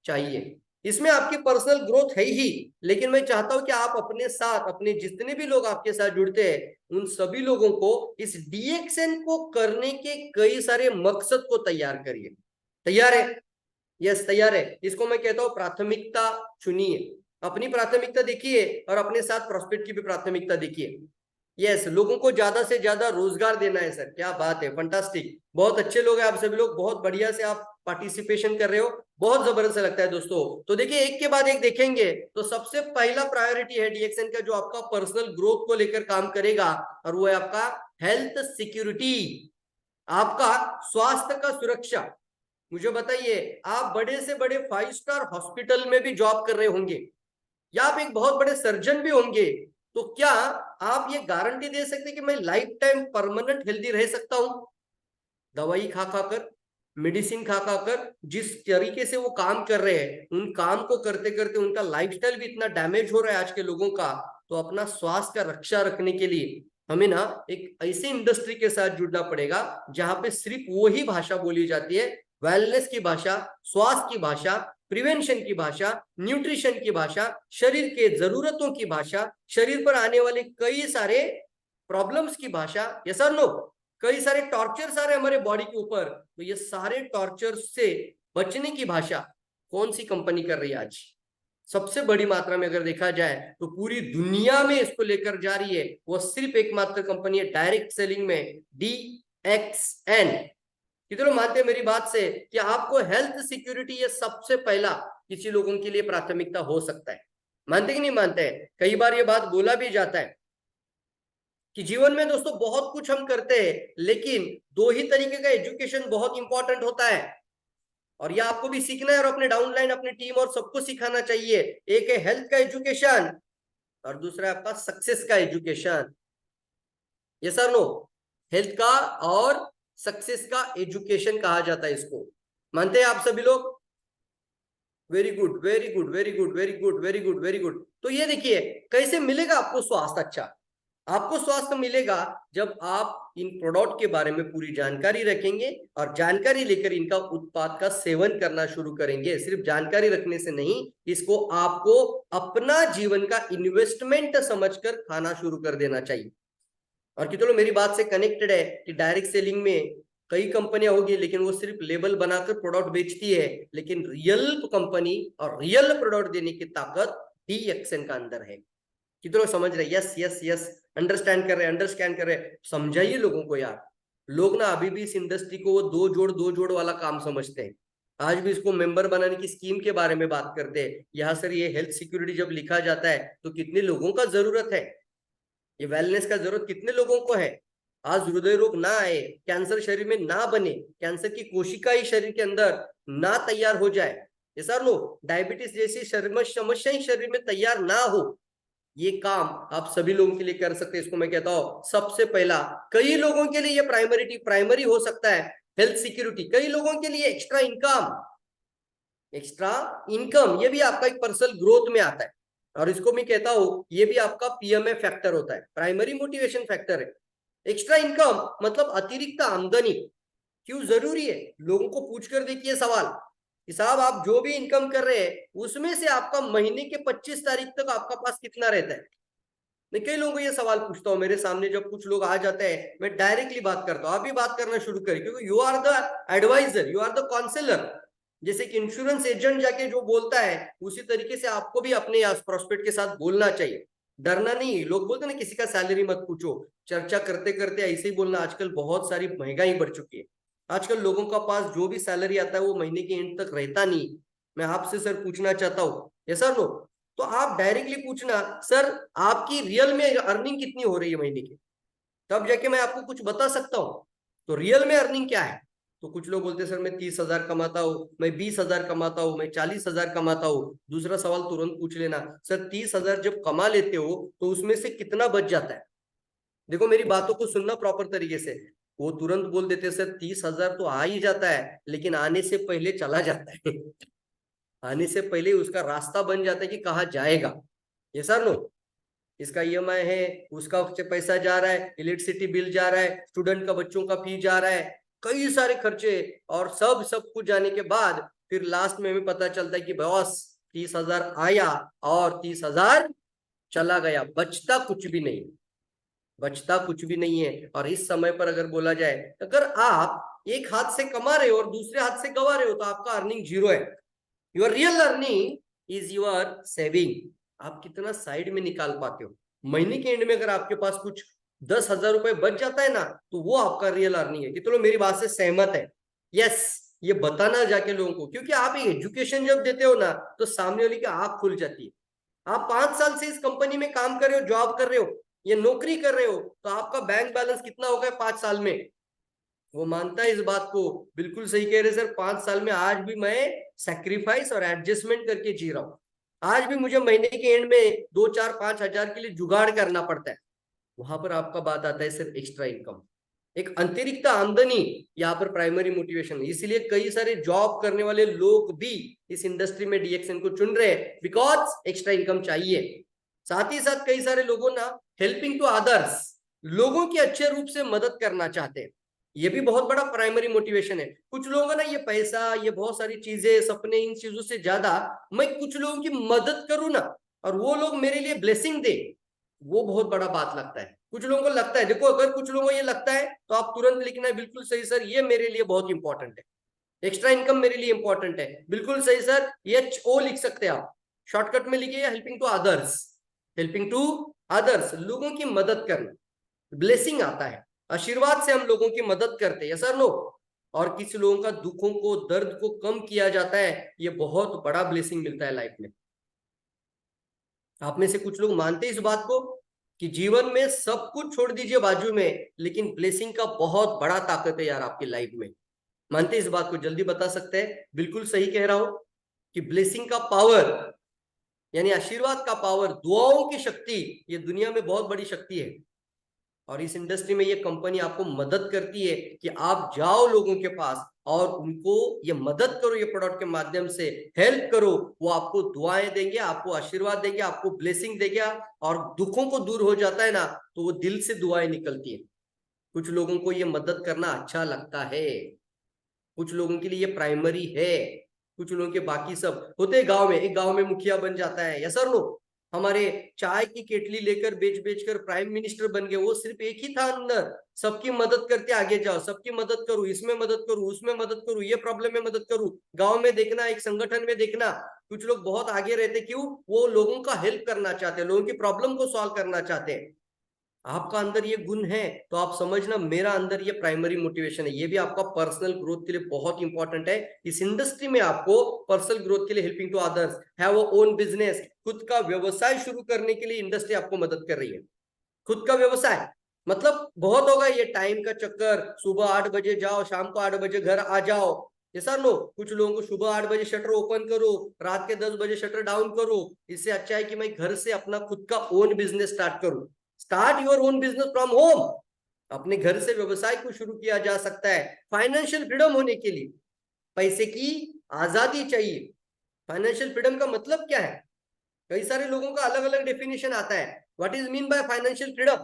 चाहिए। इसमें आपकी पर्सनल ग्रोथ है ही, लेकिन मैं चाहता हूं कि आप अपने साथ, अपने जितने भी लोग आपके साथ जुड़ते हैं उन सभी लोगों को इस डीएक्सएन को करने के कई सारे मकसद को तैयार करिए। तैयार है? यस, तैयार है। इसको मैं कहता हूं प्राथमिकता चुनिए, अपनी प्राथमिकता देखिए और अपने साथ प्रोस्पेक्ट की भी प्राथमिकता देखिए। यस, लोगों को ज्यादा से ज्यादा रोजगार देना है सर, क्या बात है, फंटास्टिक, बहुत अच्छे लोग हैं आप सभी लोग, बहुत बढ़िया से आप पार्टिसिपेशन कर रहे हो, बहुत जबरदस्त लगता है दोस्तों। तो देखिए, एक के बाद एक देखेंगे तो सबसे पहला प्रायोरिटी है डीएक्सएन का, जो आपका पर्सनल ग्रोथ को लेकर काम करेगा, और वो है आपका हेल्थ सिक्योरिटी, आपका स्वास्थ्य का सुरक्षा। मुझे बताइए, आप बड़े से बड़े 5 स्टार हॉस्पिटल में भी जॉब कर रहे होंगे, या आप एक बहुत बड़े सर्जन भी होंगे, तो क्या आप ये गारंटी दे सकते कि मैं लाइफ टाइम परमानेंट हेल्दी रह सकता हूं? दवाई खा खाकर, मेडिसिन खा खाकर जिस तरीके से वो काम कर रहे हैं, उन काम को करते करते उनका लाइफस्टाइल भी इतना डैमेज हो रहा है आज के लोगों का। तो अपना स्वास्थ्य का रक्षा रखने के लिए हमें ना एक ऐसी इंडस्ट्री के साथ जुड़ना पड़ेगा जहां पे सिर्फ वही भाषा बोली जाती है, वेलनेस की भाषा, स्वास्थ्य की भाषा, प्रिवेंशन की भाषा, न्यूट्रिशन की भाषा, शरीर के जरूरतों की भाषा, शरीर पर आने वाले कई सारे प्रॉब्लम्स की भाषा। यस और नो? कई सारे टॉर्चर्स आ रहे हैं हमारे बॉडी के ऊपर, तो ये सारे टॉर्चर से बचने की भाषा कौन सी कंपनी कर रही है आज? सबसे बड़ी मात्रा में अगर देखा जाए तो पूरी दुनिया में इसको लेकर जा रही है, वो सिर्फ एकमात्र कंपनी है डायरेक्ट सेलिंग में, DXN। कितने लोग मानते हैं मेरी बात से कि आपको हेल्थ सिक्योरिटी ये सबसे पहला किसी लोगों के लिए प्राथमिकता हो सकता है? मानते कि नहीं मानते हैं? कई बार ये बात बोला भी जाता है कि जीवन में दोस्तों बहुत कुछ हम करते हैं, लेकिन दो ही तरीके का एजुकेशन बहुत इंपॉर्टेंट होता है, और ये आपको भी सीखना है और अपने डाउनलाइन अपनी टीम और सबको सिखाना चाहिए। एक है हेल्थ का एजुकेशन और दूसरा है आपका सक्सेस का एजुकेशन। यस और नो? हेल्थ का और सक्सेस का एजुकेशन कहा जाता है इसको। मानते हैं आप सभी लोग? Very good, very good, very good, very good, very good, very good. तो ये देखिए कैसे मिलेगा आपको स्वास्थ्य अच्छा। आपको स्वास्थ्य मिलेगा जब आप इन प्रोडक्ट के बारे में पूरी जानकारी रखेंगे और जानकारी लेकर इनका उत्पाद का सेवन करना शुरू करेंगे। सिर्फ जानकारी रखने से नहीं, इसको आपको अपना जीवन का इन्वेस्टमेंट समझकर खाना शुरू कर देना चाहिए। और कितने लोग मेरी बात से कनेक्टेड है कि डायरेक्ट सेलिंग में कई कंपनियां होगी, लेकिन वो सिर्फ लेबल बनाकर प्रोडक्ट बेचती है, लेकिन रियल कंपनी और रियल प्रोडक्ट देने की ताकत डीएक्सएन का अंदर है। कितने लोग समझ रहे? यस यस यस, अंडरस्टैंड कर रहे, अंडरस्टैंड कर रहे। समझाइए लोगों को यार। लोग ना अभी भी इस इंडस्ट्री को वो दो जोड़ वाला काम समझते हैं। आज भी इसको मेंबर बनाने की स्कीम के बारे में बात करते हैं। यहाँ सर ये हेल्थ सिक्योरिटी जब लिखा जाता है तो कितने लोगों का जरूरत है, ये वेलनेस का जरूरत कितने लोगों को है। आज हृदय रोग ना आए, कैंसर शरीर में ना बने, कैंसर की कोशिका ही शरीर के अंदर ना तैयार हो जाए, ये सर लो डायबिटीज जैसी समस्याएं शरीर में तैयार ना हो, ये काम आप सभी लोगों के लिए कर सकते हैं। इसको मैं कहता हूं सबसे पहला। कई लोगों के लिए ये प्राइमरी हो सकता है हेल्थ सिक्योरिटी, कई लोगों के लिए एक्स्ट्रा इनकम ये भी आपका एक पर्सनल ग्रोथ में आता है। और इसको मैं कहता हूं ये भी आपका पीएमए फैक्टर होता है, प्राइमरी मोटिवेशन फैक्टर है। एक्स्ट्रा इनकम मतलब अतिरिक्त आमदनी। क्यों जरूरी है? लोगों को पूछ कर देखिए सवाल कि साहब आप जो भी इनकम कर रहे हैं उसमें से आपका महीने के 25 तारीख तक आपका पास कितना रहता है? मैं कई लोगों को ये सवाल पूछता हूँ मेरे सामने, जब कुछ लोग आ जाते हैं मैं डायरेक्टली बात करता हूँ। आप भी बात करना शुरू करें, क्योंकि you are the advisor, you are the counsellor. जैसे कि इंश्योरेंस एजेंट जाके जो बोलता है उसी तरीके से आपको भी अपने प्रोस्पेक्ट के साथ बोलना चाहिए। डरना नहीं। लोग बोलते ना किसी का सैलरी मत पूछो, चर्चा करते करते ऐसे ही बोलना। आजकल बहुत सारी महंगाई बढ़ चुकी है। आजकल लोगों का पास जो भी सैलरी आता है वो महीने के एंड तक रहता नहीं। मैं आपसे सर पूछना चाहता हूँ, ये सर लो, तो आप डायरेक्टली पूछना सर आपकी रियल में अर्निंग कितनी हो रही है महीने की, तब जाके मैं आपको कुछ बता सकता हूँ। तो रियल में अर्निंग क्या है? तो कुछ लोग बोलते हैं सर मैं 30,000 कमाता हूँ, मैं 20,000 कमाता हूँ, मैं 40,000 कमाता हूँ। दूसरा सवाल तुरंत पूछ लेना, सर 30,000 जब कमा लेते हो तो उसमें से कितना बच जाता है? देखो मेरी बातों को सुनना प्रॉपर तरीके से। वो तुरंत बोल देते सर 30,000 तो आ ही जाता है, लेकिन आने से पहले चला जाता है आने से पहले उसका रास्ता बन जाता है कि कहाँ जाएगा। ये सर नो, इसका ईएमआई है, उसका पैसा जा रहा है, इलेक्ट्रिसिटी बिल जा रहा है, स्टूडेंट का बच्चों का फी जा रहा है, कई सारे खर्चे, और सब कुछ जाने के बाद फिर लास्ट में हमें पता चलता है कि बॉस 30,000 आया और 30,000 चला गया, बचता कुछ भी नहीं, बचता कुछ भी नहीं है। और इस समय पर अगर बोला जाए, अगर आप एक हाथ से कमा रहे हो और दूसरे हाथ से गवा रहे हो तो आपका अर्निंग जीरो है। Your real earning is your saving. आप कितना साइड में निकाल पाते हो। महीने के एंड में अगर आपके पास कुछ 10,000 रुपए बच जाता है ना, तो वो आपका रियल अर्निंग है। कि तो मेरी बात से सहमत है? यस, ये बताना जाके लोगों को, क्योंकि आप एजुकेशन जब देते हो ना तो सामने वाले की आंख खुल जाती है। आप 5 साल से इस कंपनी में काम कर रहे हो, जॉब कर रहे हो, ये नौकरी कर रहे हो, तो आपका बैंक बैलेंस कितना होगा 5 साल में? वो मानता है इस बात को। बिल्कुल सही कह रहे सर, 5 साल में आज भी मैं सेक्रीफाइस और एडजस्टमेंट करके जी रहा हूं। आज भी मुझे महीने के एंड में 2 4 5 हजार के लिए जुगाड़ करना पड़ता है। वहां पर आपका बात आता है सर एक्स्ट्रा इनकम, एक अतिरिक्त आमदनी। यहाँ पर प्राइमरी मोटिवेशन, इसलिए कई सारे जॉब करने वाले लोग भी इस इंडस्ट्री में डीएक्सएन को चुन रहे हैं, बिकॉज एक्स्ट्रा इनकम चाहिए। साथ ही साथ कई सारे लोगों ना हेल्पिंग टू अदर्स, लोगों की अच्छे रूप से मदद करना चाहते हैं। ये भी बहुत बड़ा प्राइमरी मोटिवेशन है। कुछ लोगों का ना ये पैसा, ये बहुत सारी चीजें, सपने, इन चीजों से ज्यादा मैं कुछ लोगों की मदद करूं ना और वो लोग मेरे लिए ब्लेसिंग दे, वो बहुत बड़ा बात लगता है। कुछ लोगों को लगता है, देखो अगर कुछ लोगों को ये लगता है तो आप तुरंत लिखना है बिल्कुल सही सर, ये मेरे लिए बहुत इंपॉर्टेंट है, एक्स्ट्रा इनकम मेरे लिए इंपॉर्टेंट है। बिल्कुल सही सर, HO लिख सकते हैं आप, शॉर्टकट में लिखिए helping to others. Helping to others, लोगों की मदद करना, ब्लेसिंग आता है, आशीर्वाद से हम लोगों की मदद करते हैं। सर नो, और किसी लोगों का दुखों को, दर्द को कम किया जाता है, ये बहुत बड़ा ब्लेसिंग मिलता है लाइफ में। आप में से कुछ लोग मानते हैं इस बात को कि जीवन में सब कुछ छोड़ दीजिए बाजू में, लेकिन ब्लेसिंग का बहुत बड़ा ताकत है यार आपकी लाइफ में। मानते हैं इस बात को? जल्दी बता सकते हैं। बिल्कुल सही कह रहा हूं कि ब्लेसिंग का पावर, यानी आशीर्वाद का पावर, दुआओं की शक्ति, ये दुनिया में बहुत बड़ी शक्ति है। और इस इंडस्ट्री में ये कंपनी आपको मदद करती है कि आप जाओ लोगों के पास और उनको ये मदद करो, ये प्रोडक्ट के माध्यम से हेल्प करो। वो आपको दुआएं देंगे, आपको आशीर्वाद देंगे, आपको ब्लेसिंग देंगे, और दुखों को दूर हो जाता है ना, तो वो दिल से दुआएं निकलती है। कुछ लोगों को ये मदद करना अच्छा लगता है, कुछ लोगों के लिए ये प्राइमरी है, कुछ लोगों के बाकी सब होते हैं। गांव में एक गांव में मुखिया बन जाता है, या सर नो, हमारे चाय की केटली लेकर बेच बेच कर प्राइम मिनिस्टर बन गए। वो सिर्फ एक ही था अंदर, सबकी मदद करते आगे जाओ, सबकी मदद करूं, इसमें मदद करूं, उसमें मदद करूं, ये प्रॉब्लम में मदद करूं। गांव में देखना, एक संगठन में देखना, कुछ लोग बहुत आगे रहते, क्यों? वो लोगों का हेल्प करना चाहते हैं, लोगों की प्रॉब्लम को सॉल्व करना चाहते हैं। आपका अंदर ये गुण है तो आप समझना, मेरा अंदर ये प्राइमरी मोटिवेशन है। ये भी आपका पर्सनल ग्रोथ के लिए बहुत इंपॉर्टेंट है। इस इंडस्ट्री में आपको पर्सनल ग्रोथ के लिए, helping to others, have a own business, खुद का व्यवसाय शुरू करने के लिए इंडस्ट्री आपको मदद कर रही है। खुद का व्यवसाय मतलब बहुत होगा ये टाइम का चक्कर, सुबह 8 बजे जाओ, शाम को 8 बजे घर आ जाओ। ऐसा लो, कुछ लोगों को सुबह 8 बजे शटर ओपन करो, रात के 10 बजे शटर डाउन करो। इससे अच्छा है कि मैं घर से अपना खुद का ओन बिजनेस स्टार्ट करूं। Start your own business from home. अपने घर से व्यवसाय को शुरू किया जा सकता है। फाइनेंशियल फ्रीडम होने के लिए पैसे की आजादी चाहिए। फाइनेंशियल फ्रीडम का मतलब क्या है? कई सारे लोगों का अलग अलग डेफिनेशन आता है। What is mean by financial freedom?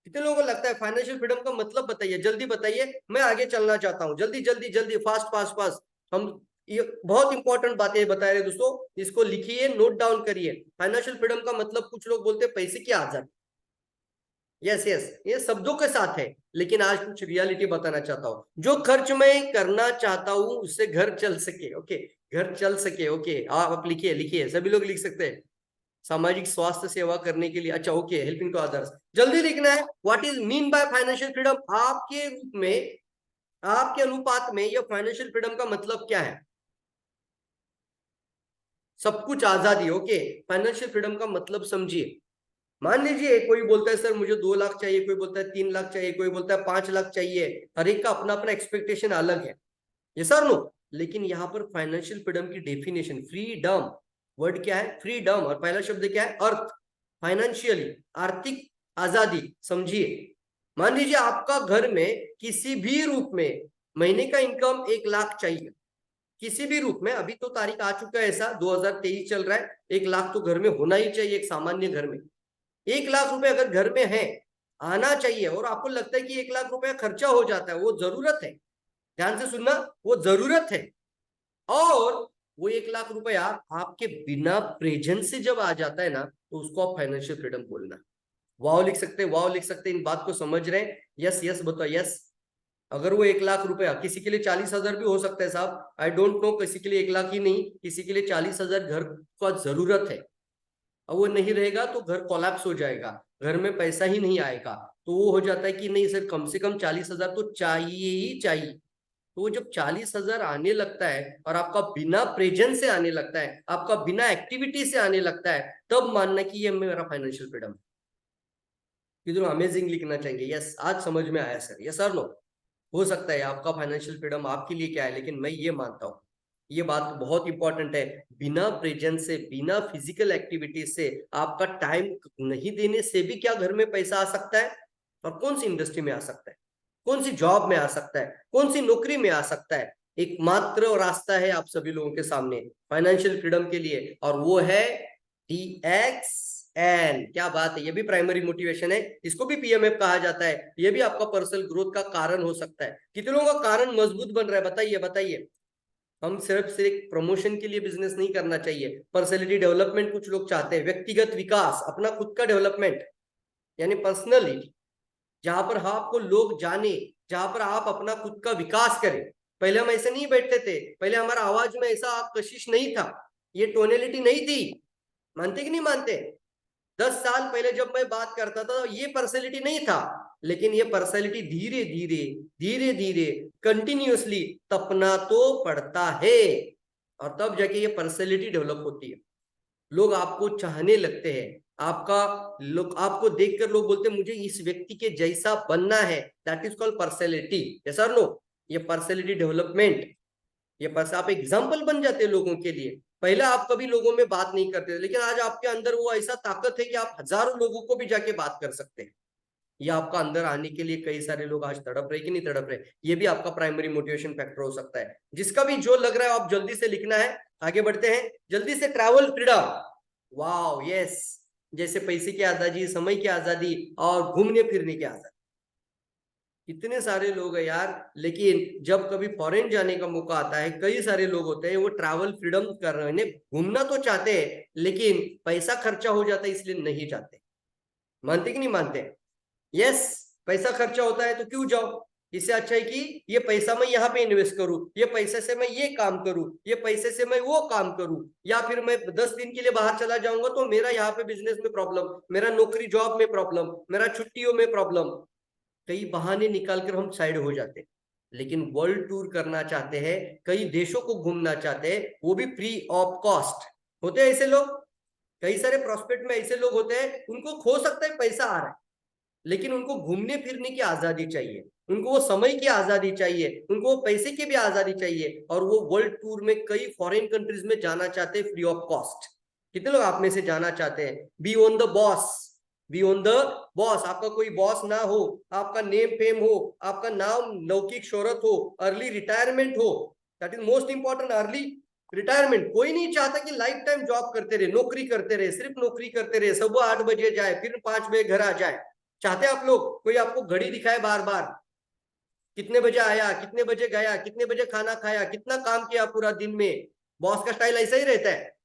कितने लोगों को लगता है फाइनेंशियल फ्रीडम का मतलब? बताइए, जल्दी बताइए, मैं आगे चलना चाहता हूं। जल्दी जल्दी जल्दी, फास्ट फास्ट फास्ट। हम ये बहुत इंपॉर्टेंट बातें बता रहे हैं दोस्तों, इसको लिखिए, नोट डाउन करिए। फाइनेंशियल फ्रीडम का मतलब, कुछ लोग बोलते हैं पैसे की आजादी। यस यस, ये शब्दों के साथ है, लेकिन आज कुछ रियलिटी बताना चाहता हूं। जो खर्च मैं करना चाहता हूं उससे घर चल सके। ओके, घर चल सके। ओके, आप लिखिए, लिखिए, सभी लोग लिख सकते हैं। सामाजिक स्वास्थ्य सेवा करने के लिए, अच्छा ओके, हेल्पिंग टू अदर्स। जल्दी लिखना है। What is mean by financial freedom? आपके रूप में, आपके अनुपात में ये फाइनेंशियल फ्रीडम का मतलब क्या है? सब कुछ आजादी। ओके, फाइनेंशियल फ्रीडम का मतलब समझिए। मान लीजिए कोई बोलता है सर मुझे 2 लाख चाहिए, कोई बोलता है 3 लाख चाहिए, कोई बोलता है 5 लाख चाहिए। हर एक का अपना अपना एक्सपेक्टेशन अलग है, ये सर नो। लेकिन यहाँ पर फाइनेंशियल फ्रीडम की डेफिनेशन, फ्रीडम, वर्ड क्या है? फ्रीडम, और पहला शब्द क्या है? अर्थ। फाइनेंशियली, आर्थिक आजादी। समझिए, मान लीजिए आपका घर में किसी भी रूप में महीने का इनकम 1 लाख चाहिए, किसी भी रूप में। अभी तो तारीख आ चुका है, ऐसा 2023 चल रहा है, 1 लाख तो घर में होना ही चाहिए एक सामान्य घर में। 1 लाख रुपए अगर घर में है, आना चाहिए, और आपको लगता है कि 1 लाख रुपया खर्चा हो जाता है, वो जरूरत है। ध्यान से सुनना, वो जरूरत है। और वो 1 लाख रुपया आपके बिना प्रेजेंस से जब आ जाता है ना, तो उसको आप फाइनेंशियल फ्रीडम बोलना। वाव लिख सकते हैं, वाव लिख सकते हैं। इन बात को समझ रहे हैं? यस यस बताओ, यस। अगर वो 1 लाख रुपया, किसी के लिए 40,000 भी हो सकता है साहब, आई डोंट नो, किसी के लिए 1 लाख ही नहीं, किसी के लिए 40,000 घर का जरूरत है। अब वो नहीं रहेगा तो घर कोलैप्स हो जाएगा, घर में पैसा ही नहीं आएगा। तो वो हो जाता है कि नहीं सर, कम से कम 40,000 तो चाहिए ही चाहिए। तो वो जब 40,000 आने लगता है, और आपका बिना प्रेजेंस से आने लगता है, आपका बिना एक्टिविटी से आने लगता है, तब मानना कि ये मेरा फाइनेंशियल फ्रीडम है। किधर अमेजिंग लिखना चाहिए। यस, आज समझ में आया सर, यस सर नो। हो सकता है आपका फाइनेंशियल फ्रीडम आपके लिए क्या है, लेकिन मैं ये मानता हूँ, ये बात बहुत इंपॉर्टेंट है, बिना प्रेजेंस से, बिना फिजिकल एक्टिविटी से, आपका टाइम नहीं देने से भी क्या घर में पैसा आ सकता है? और कौन सी इंडस्ट्री में आ सकता है, कौन सी जॉब में आ सकता है, कौन सी नौकरी में आ सकता है? एकमात्र रास्ता है आप सभी लोगों के सामने फाइनेंशियल फ्रीडम के लिए, और वो है DXN। क्या बात है, ये भी प्राइमरी मोटिवेशन है, इसको भी PMF कहा जाता है। ये भी आपका पर्सनल ग्रोथ का कारण हो सकता है। कितने लोगों का कारण मजबूत बन रहा है? बताइए बताइए। हम सिर्फ प्रमोशन के लिए बिजनेस नहीं करना चाहिए, पर्सनैलिटी डेवलपमेंट कुछ लोग चाहते हैं, व्यक्तिगत विकास, अपना खुद का डेवलपमेंट, यानी पर्सनलिटी, जहां पर आपको लोग जाने, जहां पर आप अपना खुद का विकास करें। पहले हम ऐसे नहीं बैठते थे, पहले हमारा आवाज में ऐसा कशिश नहीं था, ये टोनेलिटी नहीं थी। मानते कि नहीं मानते? 10 साल पहले जब मैं बात करता था ये पर्सनैलिटी नहीं था, लेकिन ये पर्सनैलिटी धीरे धीरे कंटिन्यूअसली तपना तो पड़ता है, और तब जाके ये पर्सनैलिटी डेवलप होती है। लोग आपको चाहने लगते हैं, आपको देखकर लोग बोलते हैं मुझे इस व्यक्ति के जैसा बनना है। That is called personality. Yes और नो? ये पर्सनैलिटी डेवलपमेंट, ये बस आप एग्जाम्पल बन जाते हैं लोगों के लिए। पहले आप कभी लोगों में बात नहीं करते थे, लेकिन आज आपके अंदर वो ऐसा ताकत है कि आप हजारों लोगों को भी जाके बात कर सकते हैं। ये आपका अंदर आने के लिए कई सारे लोग आज तड़प रहे कि नहीं तड़प रहे, ये भी आपका प्राइमरी मोटिवेशन फैक्टर हो सकता है। जिसका भी जो लग रहा है आप जल्दी से लिखना है। आगे बढ़ते हैं, जल्दी से। ट्रैवल फ्रीडम, वाओ यस, जैसे पैसे की आजादी, समय की आजादी और घूमने फिरने की आजादी। इतने सारे लोग हैं यार, लेकिन जब कभी फॉरेन जाने का मौका आता है, कई सारे लोग होते हैं वो ट्रैवल फ्रीडम कर रहे हैं, घूमना तो चाहते हैं लेकिन पैसा खर्चा हो जाता है इसलिए नहीं जाते। मानते कि नहीं मानते? यस, पैसा खर्चा होता है तो क्यों जाओ? इससे अच्छा है कि ये पैसा मैं यहाँ पे इन्वेस्ट करूं, ये पैसे से मैं ये काम करूं, ये पैसे से मैं वो काम करूं, या फिर मैं 10 दिन के लिए बाहर चला जाऊंगा तो मेरा यहाँ पे बिजनेस में प्रॉब्लम, मेरा नौकरी जॉब में प्रॉब्लम, मेरा छुट्टियों में प्रॉब्लम, कई बहाने निकालकर हम साइड हो जाते हैं। लेकिन वर्ल्ड टूर करना चाहते हैं, कई देशों को घूमना चाहते हैं, वो भी फ्री ऑफ कॉस्ट। होते हैं ऐसे लोग, कई सारे प्रोस्पेक्ट में ऐसे लोग होते हैं, उनको हो सकता है पैसा आ रहा है, लेकिन उनको घूमने फिरने की आजादी चाहिए, उनको वो समय की आजादी चाहिए, उनको वो पैसे की भी आजादी चाहिए, और वो वर्ल्ड टूर में कई फॉरेन कंट्रीज में जाना चाहते हैं फ्री ऑफ कॉस्ट। कितने लोग आप में से जाना चाहते हैं? Be on the boss, be on the boss. आपका कोई बॉस ना हो, आपका नेम फेम हो, आपका नाम लौकिक शोहरत हो, अर्ली रिटायरमेंट हो। That is most important, early retirement. कोई नहीं चाहता कि लाइफ टाइम जॉब करते रहे, नौकरी करते रहे, सिर्फ नौकरी करते रहे, सुबह 8 बजे जाए फिर 5 बजे घर आ जाए। चाहते आप लोग कोई आपको घड़ी दिखाए बार बार, कितने बजे आया, कितने बजे गया, कितने बजे खाना खाया, कितना काम किया पूरा दिन में? बॉस का स्टाइल ऐसा ही रहता है।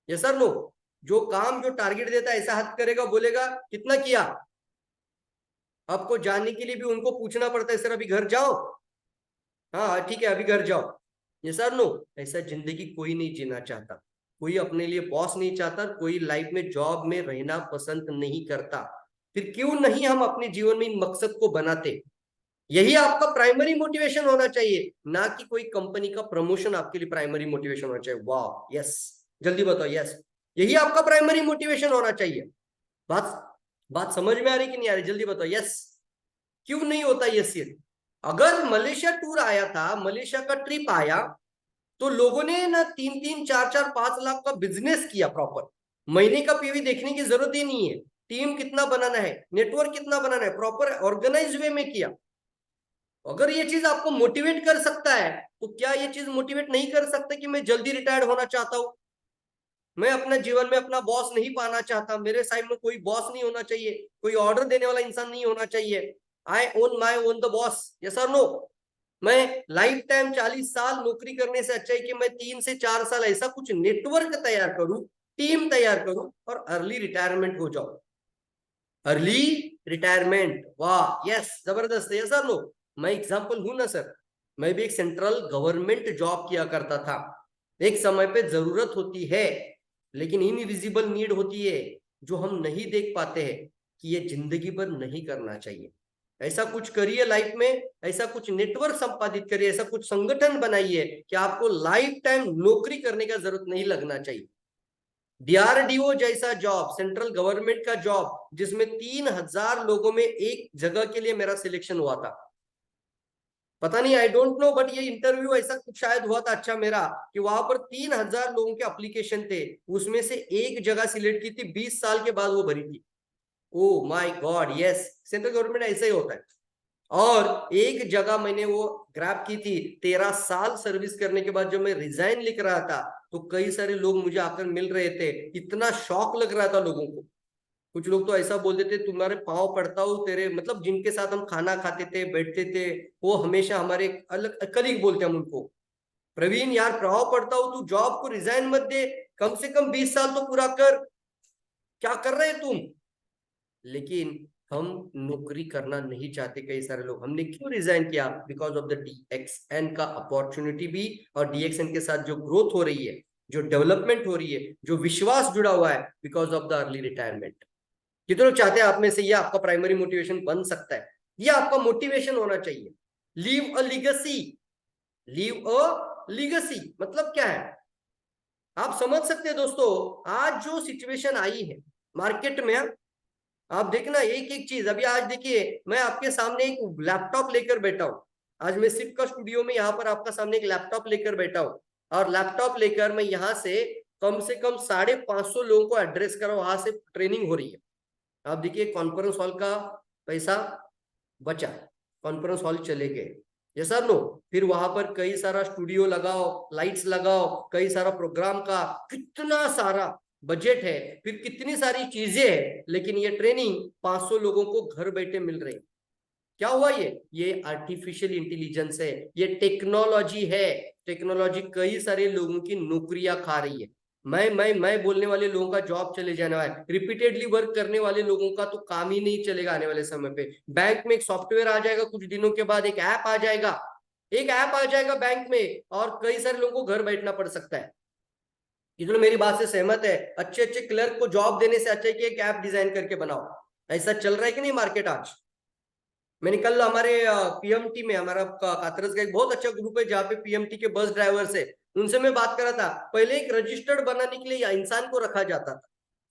Yes sir no? जो काम जो टारगेट देता है ऐसा हाथ करेगा, बोलेगा कितना किया। आपको जाने के लिए भी उनको पूछना पड़ता है, सर अभी घर जाओ? हाँ ठीक है अभी घर जाओ। Yes sir no? ऐसा जिंदगी कोई नहीं जीना चाहता, कोई अपने लिए बॉस नहीं चाहता, कोई लाइफ में जॉब में रहना पसंद नहीं करता। फिर क्यों नहीं हम अपने जीवन में इन मकसद को बनाते? यही आपका प्राइमरी मोटिवेशन होना चाहिए, ना कि कोई कंपनी का प्रमोशन आपके लिए प्राइमरी मोटिवेशन होना चाहिए। वाह यस, जल्दी बताओ यस, यही आपका प्राइमरी मोटिवेशन होना चाहिए। बात बात समझ में आ रही कि नहीं आ रही? जल्दी बताओ यस। क्यों नहीं होता यस? ये अगर मलेशिया टूर आया था, मलेशिया का ट्रिप आया, तो लोगों ने ना 3-3, 4-4, 5 लाख का बिजनेस किया प्रॉपर। महीने का पीवी देखने की जरूरत ही नहीं है, टीम कितना बनाना है, नेटवर्क कितना बनाना है, प्रॉपर ऑर्गेनाइज वे में किया। अगर ये चीज आपको मोटिवेट कर सकता है, तो क्या ये चीज मोटिवेट नहीं कर सकता कि मैं जल्दी रिटायर्ड होना चाहता हूं, मैं अपने जीवन में अपना बॉस नहीं पाना चाहता, मेरे साइड में कोई बॉस नहीं होना चाहिए, कोई ऑर्डर देने वाला इंसान नहीं होना चाहिए, I own my own the boss. Yes और नो? मैं लाइफ टाइम 40 साल नौकरी करने से अच्छा है कि मैं 3 से 4 साल ऐसा कुछ नेटवर्क तैयार करूं, टीम तैयार करूं और अर्ली रिटायरमेंट हो जाऊं। अर्ली रिटायरमेंट, वाह यस, जबरदस्त है। सर लो, मैं एग्जांपल हूं ना सर, मैं भी एक सेंट्रल गवर्नमेंट जॉब किया करता था। एक समय पे जरूरत होती है, लेकिन इनविजिबल नीड होती है जो हम नहीं देख पाते हैं, कि ये जिंदगी भर नहीं करना चाहिए। ऐसा कुछ करिए लाइफ में, ऐसा कुछ नेटवर्क संपादित करिए, ऐसा कुछ संगठन बनाइए कि आपको लाइफ टाइम नौकरी करने का जरूरत नहीं लगना चाहिए। डीआरडीओ जैसा जॉब, सेंट्रल गवर्नमेंट का जॉब, जिसमें 3,000 लोगों में एक जगह के लिए मेरा सिलेक्शन हुआ था। पता नहीं, आई डोंट नो, बट ये इंटरव्यू ऐसा कुछ शायद हुआ था अच्छा मेरा, कि वहां पर 3,000 लोगों के एप्लीकेशन थे, उसमें से एक जगह सिलेक्ट की थी, 20 साल के बाद वो भरी थी। Oh my God yes, central government ऐसा ही होता है। और एक जगह मैंने वो ग्रैब की थी, 13 साल सर्विस करने के बाद जब मैं रिजाइन लिख रहा था, तो कई सारे लोग मुझे आकर मिल रहे थे, इतना शौक लग रहा था लोगों को। कुछ लोग तो ऐसा बोलते थे, तुम्हारे पाँव पड़ता हूँ तेरे, मतलब जिनके साथ हम खाना खाते थे, बैठते थे, वो हमेशा हमारे अलग कलीग बोलते हैं हम उनको, प्रवीण यार पाँव पड़ता हूँ, तू जॉब को रिजाइन मत दे, कम से कम 20 साल तो पूरा कर, क्या कर रहे तुम? लेकिन हम नौकरी करना नहीं चाहते कई सारे लोग। हमने क्यों रिजाइन किया? बिकॉज ऑफ द डीएक्सएन का अपॉर्चुनिटी भी, और डीएक्सएन के साथ जो ग्रोथ हो रही है, जो डेवलपमेंट हो रही है, जो विश्वास जुड़ा हुआ है because of the early retirement. कितने लोग चाहते हैं आप में से ये आपका प्राइमरी मोटिवेशन बन सकता है, ये आपका मोटिवेशन होना चाहिए। Leave a legacy, leave a legacy मतलब क्या है आप समझ सकते हैं दोस्तों। आज जो सिचुएशन आई है मार्केट में, आप देखना एक एक चीज। अभी आज देखिए मैं आपके सामने एक लैपटॉप लेकर बैठा हूं। आज मैं सिर्फ का स्टूडियो में यहाँ पर आपका सामने एक लैपटॉप लेकर बैठा हूं, और लैपटॉप लेकर मैं यहाँ से कम 550 लोगों को एड्रेस कर रहा हूं। वहां से ट्रेनिंग हो रही है। आप देखिए कॉन्फ्रेंस हॉल का पैसा बचा, कॉन्फ्रेंस हॉल चले गए, ये सर नो। फिर वहां पर कई सारा स्टूडियो लगाओ, लाइट्स लगाओ, कई सारा प्रोग्राम का कितना सारा बजट है, फिर कितनी सारी चीजें हैं, लेकिन ये ट्रेनिंग 500 लोगों को घर बैठे मिल रही। क्या हुआ ये आर्टिफिशियल इंटेलिजेंस है, ये टेक्नोलॉजी है। टेक्नोलॉजी कई सारे लोगों की नौकरियां खा रही है। मैं बोलने वाले लोगों का जॉब चले जाने वाला है, रिपीटेडली वर्क करने वाले लोगों का तो काम ही नहीं चलेगा आने वाले समय पे। बैंक में एक सॉफ्टवेयर आ जाएगा, कुछ दिनों के बाद एक ऐप आ जाएगा, एक ऐप आ जाएगा बैंक में, और कई सारे लोगों को घर बैठना पड़ सकता है। ये तो मेरी बात से सहमत है। अच्छे अच्छे क्लर्क को जॉब देने से अच्छा है कि एक ऐप डिजाइन करके बनाओ। ऐसा चल रहा है कि नहीं मार्केट आज। मैंने कल हमारे पीएमटी में, हमारा कातरस का एक बहुत अच्छा ग्रुप है जहाँ पे पीएमटी के बस ड्राइवर से, उनसे मैं बात कर रहा था। पहले एक रजिस्टर्ड बनाने के लिए इंसान को रखा जाता था,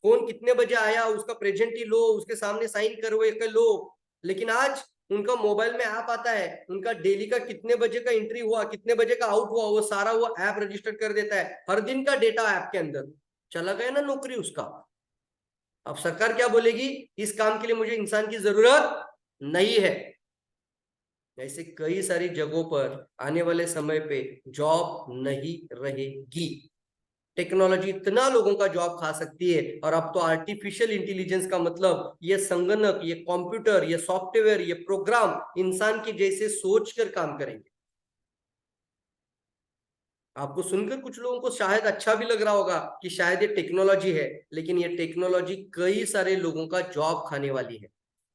कौन कितने बजे आया उसका प्रेजेंट ही लो, उसके सामने साइन करवे के लो। लेकिन आज उनका मोबाइल में ऐप आता है, उनका डेली का कितने बजे का एंट्री हुआ, कितने बजे का आउट हुआ, वो सारा वो ऐप रजिस्टर कर देता है। हर दिन का डेटा ऐप के अंदर चला गया ना नौकरी उसका। अब सरकार क्या बोलेगी, इस काम के लिए मुझे इंसान की जरूरत नहीं है। ऐसे कई सारी जगहों पर आने वाले समय पे जॉब नहीं रहेगी। टेक्नोलॉजी इतना लोगों का जॉब खा सकती है, और अब तो आर्टिफिशियल इंटेलिजेंस का मतलब ये संगणक, ये कंप्यूटर, ये सॉफ्टवेयर, ये प्रोग्राम इंसान के जैसे सोचकर काम करेंगे। आपको सुनकर कुछ लोगों को शायद अच्छा भी लग रहा होगा कि शायद ये टेक्नोलॉजी है, लेकिन ये टेक्नोलॉजी कई सारे लोगों का जॉब खाने वाली है।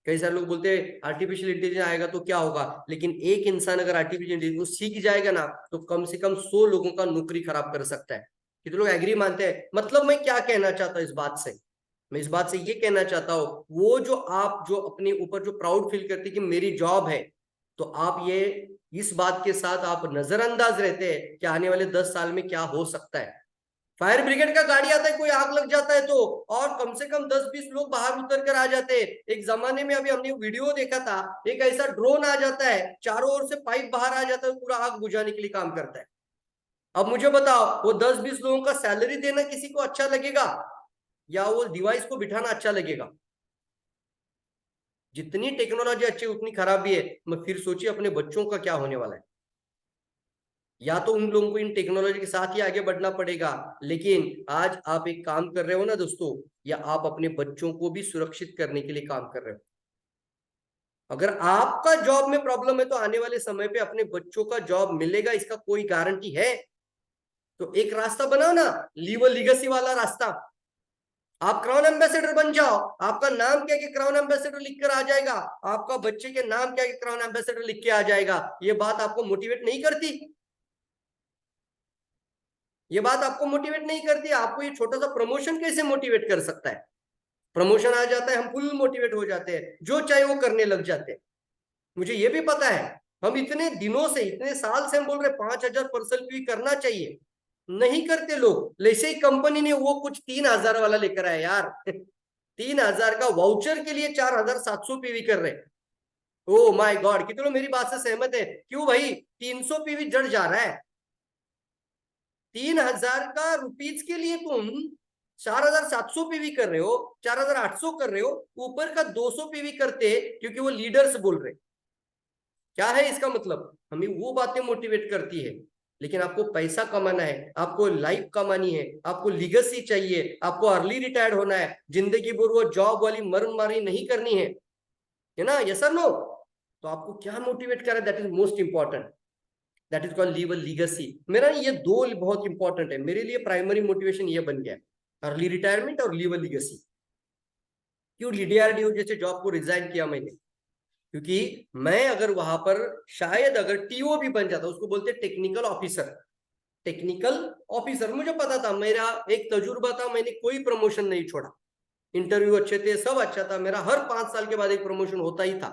कई सारे लोग बोलते हैं आर्टिफिशियल इंटेलिजेंस आएगा तो क्या होगा, लेकिन एक इंसान अगर आर्टिफिशियल इंटेलिजेंस सीख जाएगा ना, तो कम से कम 100 लोगों का नौकरी खराब कर सकता है। कितने लोग एग्री मानते हैं। मतलब मैं क्या कहना चाहता हूँ इस बात से, मैं इस बात से ये कहना चाहता हूँ, वो जो आप जो अपने ऊपर जो प्राउड फील करते कि मेरी जॉब है, तो आप ये इस बात के साथ आप नजरअंदाज रहते हैं कि आने वाले 10 साल में क्या हो सकता है। फायर ब्रिगेड का गाड़ी आता है, कोई आग लग जाता है तो, और कम से कम 10-20 लोग बाहर उतर कर आ जाते हैं। एक जमाने में अभी हमने वीडियो देखा था, एक ऐसा ड्रोन आ जाता है, चारों ओर से पाइप बाहर आ जाता है, पूरा आग बुझाने के लिए काम करता है। अब मुझे बताओ वो 10-20 लोगों का सैलरी देना किसी को अच्छा लगेगा, या वो डिवाइस को बिठाना अच्छा लगेगा। जितनी टेक्नोलॉजी अच्छी उतनी खराब भी है। मैं फिर सोचिए अपने बच्चों का क्या होने वाला है। या तो उन लोगों को इन टेक्नोलॉजी के साथ ही आगे बढ़ना पड़ेगा, लेकिन आज आप एक काम कर रहे हो ना दोस्तों, या आप अपने बच्चों को भी सुरक्षित करने के लिए काम कर रहे हो। अगर आपका जॉब में प्रॉब्लम है तो आने वाले समय पे अपने बच्चों का जॉब मिलेगा, इसका कोई गारंटी है? तो एक रास्ता बनाओ ना, लीव अ लीगेसी वाला रास्ता। आप क्राउन एम्बेसडर बन जाओ, आपका नाम क्या कि क्राउन एम्बेसडर लिख कर आ जाएगा, आपका बच्चे के नाम क्या कि क्राउन एम्बेसडर लिख के आ जाएगा। ये बात आपको मोटिवेट नहीं करती? ये बात आपको मोटिवेट नहीं करती? आपको ये छोटा सा प्रमोशन कैसे मोटिवेट कर सकता है? प्रमोशन आ जाता है, हम फुल मोटिवेट हो जाते हैं, जो चाहे वो करने लग जाते हैं। मुझे ये भी पता है, हम इतने दिनों से, इतने साल से हम बोल रहे 5,000 पर्सन भी करना चाहिए, नहीं करते लोग। जैसे ही कंपनी ने वो कुछ 3,000 वाला लेकर आया यार 3,000 का वाउचर के लिए 4,700 पीवी कर रहे। ओ माय गॉड, कितने लोग मेरी बात से सहमत है? क्यों भाई 300 पीवी जड़ जा रहा है? 3,000 का रुपीज के लिए तुम 4,700 पीवी कर रहे हो, 4,800 कर रहे हो, ऊपर का 200 पीवी करते क्योंकि वो लीडर्स बोल रहे। क्या है इसका मतलब? हमें वो बातें मोटिवेट करती है, लेकिन आपको पैसा कमाना है, आपको लाइफ कमानी है, आपको लीगेसी चाहिए, आपको अर्ली रिटायर्ड होना है, जिंदगी भर वो जॉब वाली मर्ममारी नहीं करनी है ना? यस और नो? तो आपको क्या मोटिवेट कर रहा है, that is most important. That is called leave a legacy. मेरा ये दो बहुत इंपॉर्टेंट है मेरे लिए। प्राइमरी मोटिवेशन ये बन गया, अर्ली रिटायरमेंट और लीव अ लीगेसी। क्यों डीआरडीओ जैसे जॉब को रिजाइन किया मैंने? क्योंकि मैं अगर वहां पर शायद अगर टीओ भी बन जाता, उसको बोलते टेक्निकल ऑफिसर, टेक्निकल ऑफिसर। मुझे पता था, मेरा एक तजुर्बा था, मैंने कोई प्रमोशन नहीं छोड़ा। इंटरव्यू अच्छे थे, सब अच्छा था मेरा, हर 5 साल के बाद एक प्रमोशन होता ही था।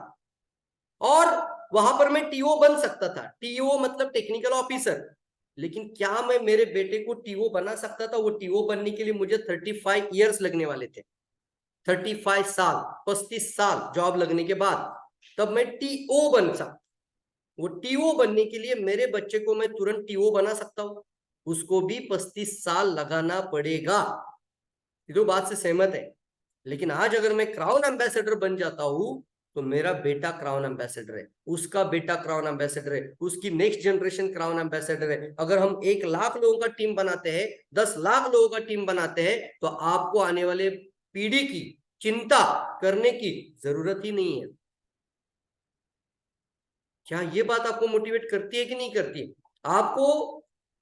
और वहां पर मैं टीओ बन सकता था, टीओ मतलब टेक्निकल ऑफिसर। लेकिन क्या मैं मेरे बेटे को टीओ बना सकता था? वो टीओ बनने के लिए मुझे 35 ईयर्स लगने वाले थे, 35 साल, 35 साल जॉब लगने के बाद तब मैं टीओ बन सकता। वो टीओ बनने के लिए मेरे बच्चे को मैं तुरंत टीओ बना सकता हूं? उसको भी 35 साल लगाना पड़ेगा। ये तो बात से सहमत है। लेकिन आज अगर मैं क्राउन एम्बेसडर बन जाता हूं, तो मेरा बेटा क्राउन एम्बेसडर है, उसका बेटा क्राउन एम्बेसडर है, उसकी नेक्स्ट जनरेशन क्राउन एम्बेसडर है। अगर हम 1 लाख लोगों का टीम बनाते हैं, 10 लाख लोगों का टीम बनाते हैं, तो आपको आने वाले पीढ़ी की चिंता करने की जरूरत ही नहीं है। क्या ये बात आपको मोटिवेट करती है कि नहीं करती? आपको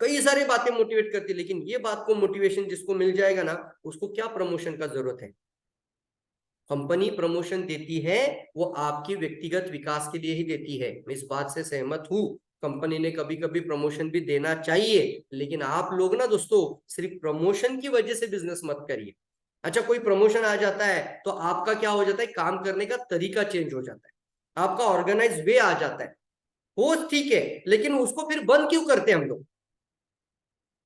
कई सारी बातें मोटिवेट करती है, लेकिन ये बात को मोटिवेशन जिसको मिल जाएगा ना, उसको क्या प्रमोशन का जरूरत है? कंपनी प्रमोशन देती है वो आपकी व्यक्तिगत विकास के लिए ही देती है, मैं इस बात से सहमत हूं। कंपनी ने कभी कभी प्रमोशन भी देना चाहिए, लेकिन आप लोग ना दोस्तों, सिर्फ प्रमोशन की वजह से बिजनेस मत करिए। अच्छा, कोई प्रमोशन आ जाता है तो आपका क्या हो जाता है? काम करने का तरीका चेंज हो जाता है, आपका ऑर्गेनाइज वे आ जाता है। वो ठीक है, लेकिन उसको फिर बंद क्यों करते हैं हम लोग?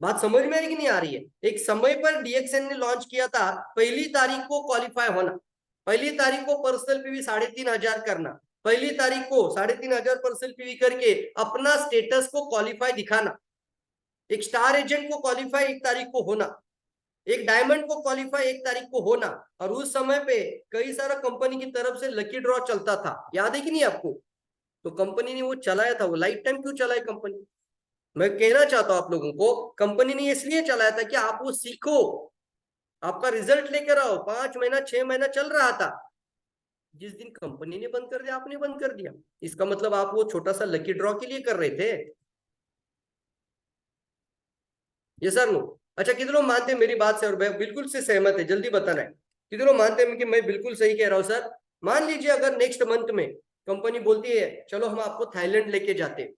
बात समझ में आ रही कि नहीं आ रही है? एक समय पर डीएक्सएन ने लॉन्च किया था, 1 तारीख को क्वालिफाई होना, 1 तारीख को पर्सनल पीवी 3,500 करना, 1 तारीख को 3,500 पर्सनल पीवी करके अपना स्टेटस को क्वालिफाई दिखाना, एक स्टार एजेंट को क्वालिफाई 1 तारीख को होना, एक डायमंड को क्वालिफाई 1 तारीख को होना। और उस समय पे कई सारा कंपनी की तरफ से लकी ड्रॉ चलता था, याद है कि नहीं आपको? तो कंपनी ने वो चलाया था, वो लाइफ टाइम क्यों चलाए कंपनी? मैं कहना चाहता हूं आप लोगों को, कंपनी ने इसलिए चलाया था कि आप वो सीखो, आपका रिजल्ट लेकर आओ। 5 महीना 6 महीना चल रहा था, जिस दिन कंपनी ने बंद कर दिया, आपने बंद कर दिया। इसका मतलब आप वो छोटा सा लकी ड्रॉ के लिए कर रहे थे? ये सर नो? अच्छा, कितने लोग मानते हैं मेरी बात से? और मैं बिल्कुल से सहमत है, जल्दी बताना है। कितने लोग मानते हैं कि मैं बिल्कुल सही कह रहा हूं सर? मान लीजिए अगर नेक्स्ट मंथ में कंपनी बोलती है चलो हम आपको थाईलैंड लेके जाते हैं।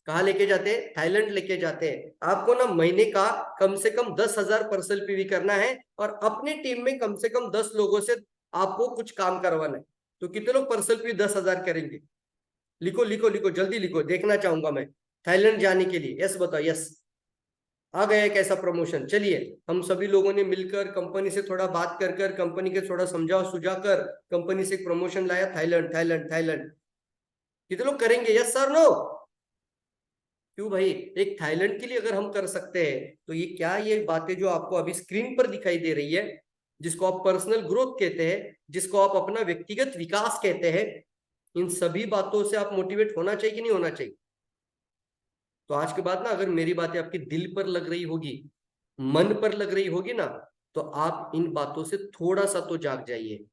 कहाँ लेके जाते हैं? थाईलैंड लेके जाते हैं। आपको ना महीने का कम से कम 10,000 पर्सल पीवी करना है, और अपनी टीम में कम से कम 10 लोगों से आपको कुछ काम करवाना है। तो कितने लोग पर्सल पीवी 10,000 करेंगे? लिखो लिखो लिखो, जल्दी लिखो, देखना चाहूंगा मैं। थाईलैंड जाने के लिए यस बताओ, यस। आ गया एक ऐसा प्रमोशन। चलिए, हम सभी लोगों ने मिलकर कंपनी से थोड़ा बात कर कर, कंपनी के थोड़ा समझा सुझा कर कंपनी से एक प्रमोशन लाया, थाईलैंड थाईलैंड थाईलैंड। कितने लोग करेंगे? Yes sir no? क्यों भाई? एक थाईलैंड के लिए अगर हम कर सकते हैं, तो ये क्या, ये बातें जो आपको अभी स्क्रीन पर दिखाई दे रही है, जिसको आप पर्सनल ग्रोथ कहते हैं, जिसको आप अपना व्यक्तिगत विकास कहते हैं, इन सभी बातों से आप मोटिवेट होना चाहिए कि नहीं होना चाहिए? तो आज के बाद ना, अगर मेरी बातें आपके दिल पर लग रही होगी, मन पर लग रही होगी ना, तो आप इन बातों से थोड़ा सा तो जाग जाइए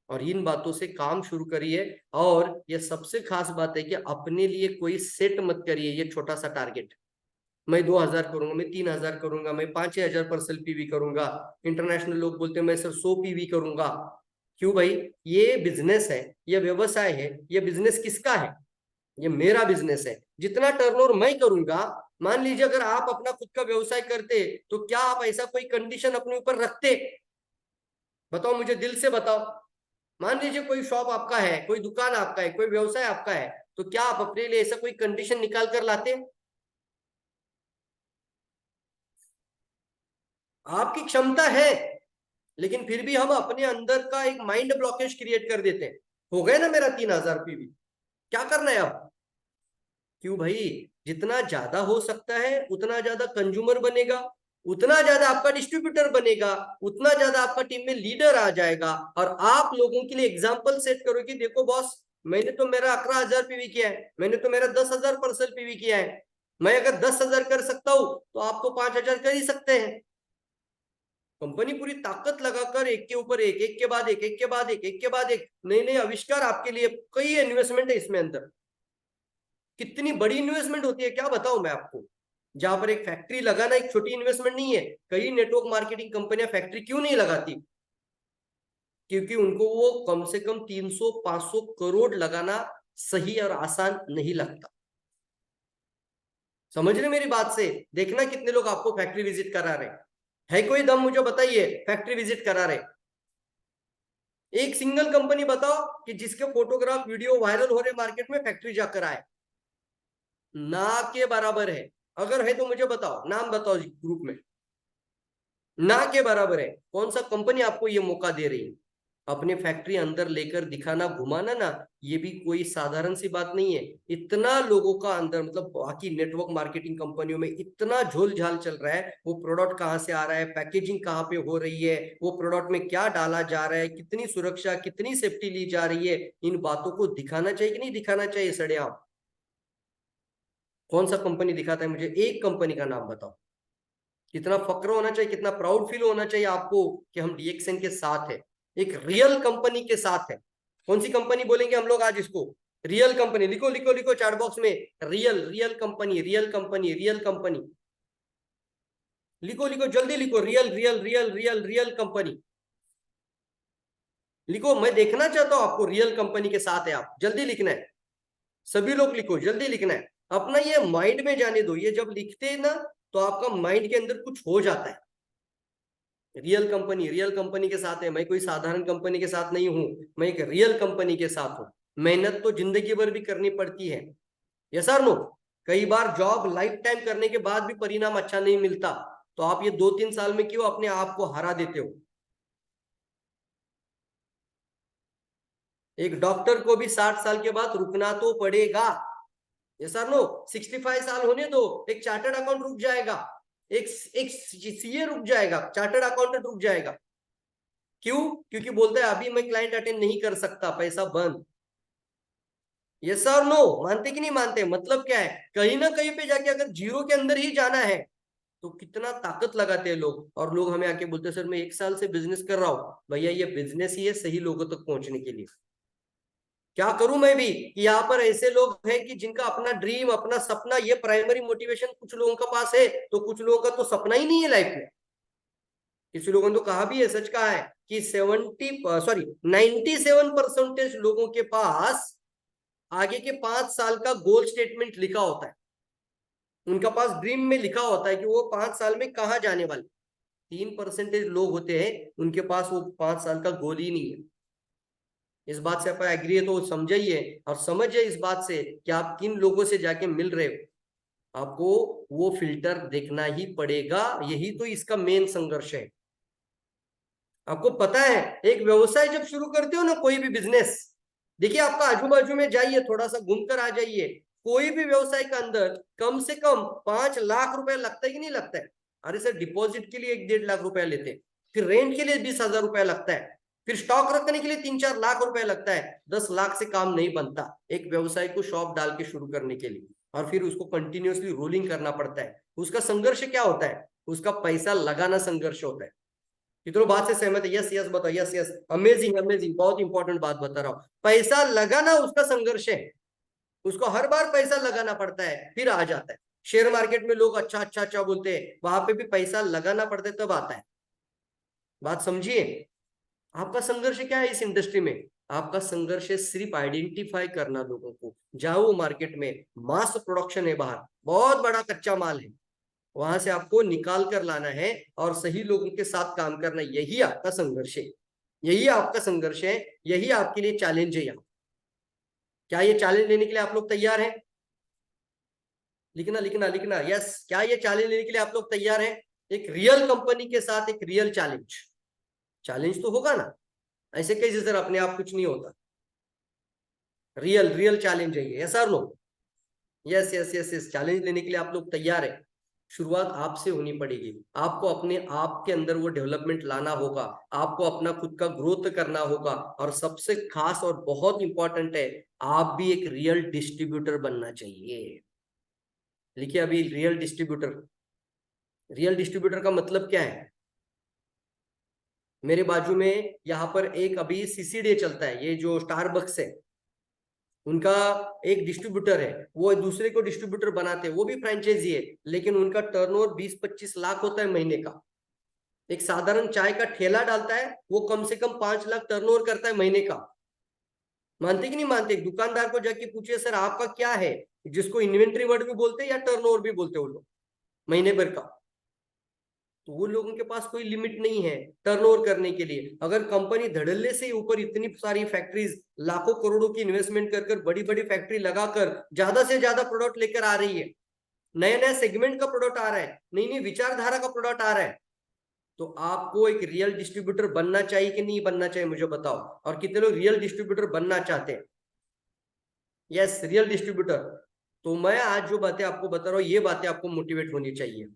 और इन बातों से काम शुरू करिए। और ये सबसे खास बात है कि अपने लिए कोई सेट मत करिए ये छोटा सा टारगेट, मैं 2,000 करूंगा, मैं 3,000 करूंगा, मैं 5,000 पर्सल पीवी करूंगा। इंटरनेशनल लोग बोलते हैं मैं सर 100 पीवी करूंगा। क्यों भाई? ये बिजनेस है, ये व्यवसाय है। ये बिजनेस किसका है? ये मेरा बिजनेस है। जितना टर्नओवर मैं करूंगा, मान लीजिए अगर आप अपना खुद का व्यवसाय करते, तो क्या आप ऐसा कोई कंडीशन अपने ऊपर रखते? बताओ मुझे, दिल से बताओ। मान लीजिए कोई शॉप आपका है, कोई दुकान आपका है, कोई व्यवसाय आपका है, तो क्या आप अपने लिए ऐसा कोई कंडीशन निकाल कर लाते? आपकी क्षमता है, लेकिन फिर भी हम अपने अंदर का एक माइंड ब्लॉकेज क्रिएट कर देते हैं। हो गए ना मेरा 3,000 पीवी, क्या करना है अब? क्यों भाई? जितना ज्यादा हो सकता है उतना ज्यादा कंज्यूमर बनेगा, उतना ज्यादा आपका डिस्ट्रीब्यूटर बनेगा, उतना ज्यादा आपका टीम में लीडर आ जाएगा, और आप लोगों के लिए एग्जाम्पल सेट करो कि देखो बॉस, मैंने तो मेरा 11,000 पीवी किया है, मैंने तो मेरा 10,000 पर्सल पीवी किया है। मैं अगर 10,000 कर सकता हूं, तो आप तो 5,000 कर ही सकते हैं। कंपनी पूरी ताकत लगाकर एक के ऊपर एक, एक के बाद एक, एक के बाद एक, एक के बाद एक नए नए आविष्कार आपके लिए, कई इन्वेस्टमेंट है इसमें अंदर। कितनी बड़ी इन्वेस्टमेंट होती है क्या बताऊं मैं आपको? जहां पर एक फैक्ट्री लगाना एक छोटी इन्वेस्टमेंट नहीं है। कई नेटवर्क मार्केटिंग कंपनियां फैक्ट्री क्यों नहीं लगाती? क्योंकि उनको वो कम से कम 300-500 करोड़ लगाना सही और आसान नहीं लगता। समझ रहे मेरी बात से? देखना कितने लोग आपको फैक्ट्री विजिट करा रहे है कोई दम मुझे बताइए फैक्ट्री विजिट करा रहे? एक सिंगल कंपनी बताओ कि जिसके फोटोग्राफ वीडियो वायरल हो रहे मार्केट में, फैक्ट्री जाकर आए। ना के बराबर है। अगर है तो मुझे बताओ, नाम बताओ जी ग्रुप में। ना के बराबर है। कौन सा कंपनी आपको ये मौका दे रही है? अपने फैक्ट्री अंदर लेकर दिखाना, घुमाना ना, ये भी कोई साधारण सी बात नहीं है। इतना लोगों का अंदर, मतलब बाकी नेटवर्क मार्केटिंग कंपनियों में इतना झोल झाल चल रहा है। वो प्रोडक्ट कहाँ से आ रहा है, पैकेजिंग कहाँ पे हो रही है, वो प्रोडक्ट में क्या डाला जा रहा है, कितनी सुरक्षा, कितनी सेफ्टी ली जा रही है, इन बातों को दिखाना चाहिए कि नहीं दिखाना चाहिए सड़ेआम? कौन सा कंपनी दिखाता है? मुझे एक कंपनी का नाम बताओ। कितना फक्र होना चाहिए, कितना प्राउड फील होना चाहिए आपको कि हम डीएक्सएन के साथ है, एक रियल कंपनी के साथ है। कौन सी कंपनी बोलेंगे हम लोग आज इसको? Real company. लिखो लिखो लिखो चैट बॉक्स में, real real company, real company, real company. लिखो लिखो जल्दी लिखो, real real real real real company लिखो। मैं देखना चाहता हूं आपको रियल कंपनी के साथ है आप, जल्दी लिखना है। सभी लोग लिखो, जल्दी लिखना है। अपना ये माइंड में जाने दो, ये जब लिखते हैं ना तो आपका माइंड के अंदर कुछ हो जाता है। रियल कंपनी के साथ है। मैं कोई साधारण कंपनी के साथ नहीं हूं, मैं एक रियल कंपनी के साथ हूं। मेहनत तो जिंदगी भर भी करनी पड़ती है, यस और नो? कई बार जॉब लाइफ टाइम करने के बाद भी परिणाम अच्छा नहीं मिलता, तो आप ये 2-3 साल में क्यों अपने आप को हरा देते हो? एक डॉक्टर को भी 60 साल के बाद रुकना तो पड़ेगा, यस और नो? 65 साल होने दो, एक चार्टर्ड अकाउंट रुक जाएगा, एक एक सीए रुक जाएगा, चार्टर्ड अकाउंटेंट रुक जाएगा। क्यों? क्योंकि बोलता है अभी मैं क्लाइंट अटेंड नहीं कर सकता, पैसा बंद। यस और नो? मानते कि नहीं मानते? मतलब क्या है, कहीं ना कहीं पे जाके अगर जीरो के अंदर ही जाना है तो कितना ताकत लगाते हैं लोग। और लोग हमें आके बोलते हैं सर मैं 1 साल से बिजनेस कर रहा हूं। भैया ये बिजनेस ही है सही लोगों तक पहुंचने के लिए। क्या करूं मैं भी कि यहाँ पर ऐसे लोग हैं कि जिनका अपना ड्रीम, अपना सपना, ये प्राइमरी मोटिवेशन कुछ लोगों का पास है, तो कुछ लोगों का तो सपना ही नहीं है लाइफ में। किसी लोगों ने तो कहा भी है, सच कहा है कि 97% लोगों के पास आगे के 5 साल का गोल स्टेटमेंट लिखा होता है। उनका पास ड्रीम में लिखा होता है कि वो 5 साल में कहाँ जाने वाले। 3% लोग होते हैं उनके पास वो 5 साल का गोल ही नहीं है। इस बात से आप एग्री है तो समझिए और समझिए इस बात से कि आप किन लोगों से जाके मिल रहे हो। आपको वो फिल्टर देखना ही पड़ेगा, यही तो इसका मेन संघर्ष है। आपको पता है एक व्यवसाय जब शुरू करते हो ना, कोई भी बिजनेस, देखिए आपका आजू बाजू में जाइए, थोड़ा सा घूमकर आ जाइए, कोई भी व्यवसाय के अंदर कम से कम 5 लाख रुपए लगता है कि नहीं लगता है? अरे सर डिपॉजिट के लिए 1-1.5 लाख रुपया लेते हैं, फिर रेंट के लिए 20,000 रुपया लगता है, फिर स्टॉक रखने के लिए 3-4 लाख रुपया लगता है। 10 लाख से काम नहीं बनता एक व्यवसाय को शॉप डाल के शुरू करने के लिए, और फिर उसको कंटिन्यूअसली रोलिंग करना पड़ता है। उसका संघर्ष क्या होता है? उसका पैसा लगाना संघर्ष होता है। कितनों बात से सहमत है? यस यस बताओ, यस यस, अमेजिंग अमेजिंग, बहुत इंपॉर्टेंट बात बता रहा हूं। पैसा लगाना उसका संघर्ष है, उसको हर बार पैसा लगाना पड़ता है फिर आ जाता है। शेयर मार्केट में लोग अच्छा अच्छा अच्छा बोलते हैं, वहां पे भी पैसा लगाना पड़ता है तब आता है। बात समझिए। आपका संघर्ष क्या है इस इंडस्ट्री में? आपका संघर्ष है सिर्फ आइडेंटिफाई करना लोगों को। जाओ मार्केट में, मास प्रोडक्शन है बाहर, बहुत बड़ा कच्चा माल है, वहां से आपको निकाल कर लाना है और सही लोगों के साथ काम करना। यही आपका संघर्ष है, यही आपका संघर्ष है, यही आपके लिए चैलेंज है यहाँ। क्या ये चैलेंज लेने के लिए आप लोग तैयार हैं? लिखना लिखना लिखना, यस। क्या ये चैलेंज लेने के लिए आप लोग तैयार हैं? एक रियल कंपनी के साथ एक रियल चैलेंज। चैलेंज तो होगा ना, ऐसे कैसे सर अपने आप कुछ नहीं होता? रियल रियल चैलेंज है ये, यस और no? Yes yes yes yes, challenge लेने के लिए आप लोग तैयार है। शुरुआत आपसे होनी पड़ेगी। आपको अपने आप के अंदर वो डेवलपमेंट लाना होगा, आपको अपना खुद का ग्रोथ करना होगा, और सबसे खास और बहुत इंपॉर्टेंट है, आप भी एक रियल डिस्ट्रीब्यूटर बनना चाहिए। लिखिए अभी रियल डिस्ट्रीब्यूटर। रियल डिस्ट्रीब्यूटर का मतलब क्या है? मेरे बाजू में यहाँ पर एक अभी सीसीडी चलता है, ये जो स्टारबक्स है उनका एक डिस्ट्रीब्यूटर है, वो दूसरे को डिस्ट्रीब्यूटर बनाते हैं, वो भी फ्रेंचाइजी है, लेकिन उनका टर्नओवर 20-25 लाख होता है महीने का। एक साधारण चाय का ठेला डालता है, वो कम से कम 5 लाख टर्नओवर करता है महीने का। मानते कि नहीं मानते? दुकानदार को जाके पूछिए सर आपका क्या है, जिसको इन्वेंट्री वर्ड भी बोलते हैं या टर्नओवर भी बोलते हैं वो लोग, महीने भर का। तो वो लोगों के पास कोई लिमिट नहीं है टर्नओवर करने के लिए। अगर कंपनी धड़ल्ले से ऊपर इतनी सारी फैक्ट्रीज लाखों करोड़ों की इन्वेस्टमेंट कर कर बड़ी बड़ी फैक्ट्री लगाकर ज्यादा से ज्यादा प्रोडक्ट लेकर आ रही है, नया नया सेगमेंट का प्रोडक्ट आ रहा है, नई नई विचारधारा का प्रोडक्ट आ रहा है, तो आपको एक रियल डिस्ट्रीब्यूटर बनना चाहिए कि नहीं बनना चाहिए मुझे बताओ। और कितने लोग रियल डिस्ट्रीब्यूटर बनना चाहते हैं? Yes, real distributor. तो मैं आज जो बातें आपको बता रहा हूँ ये बातें आपको मोटिवेट होनी चाहिए।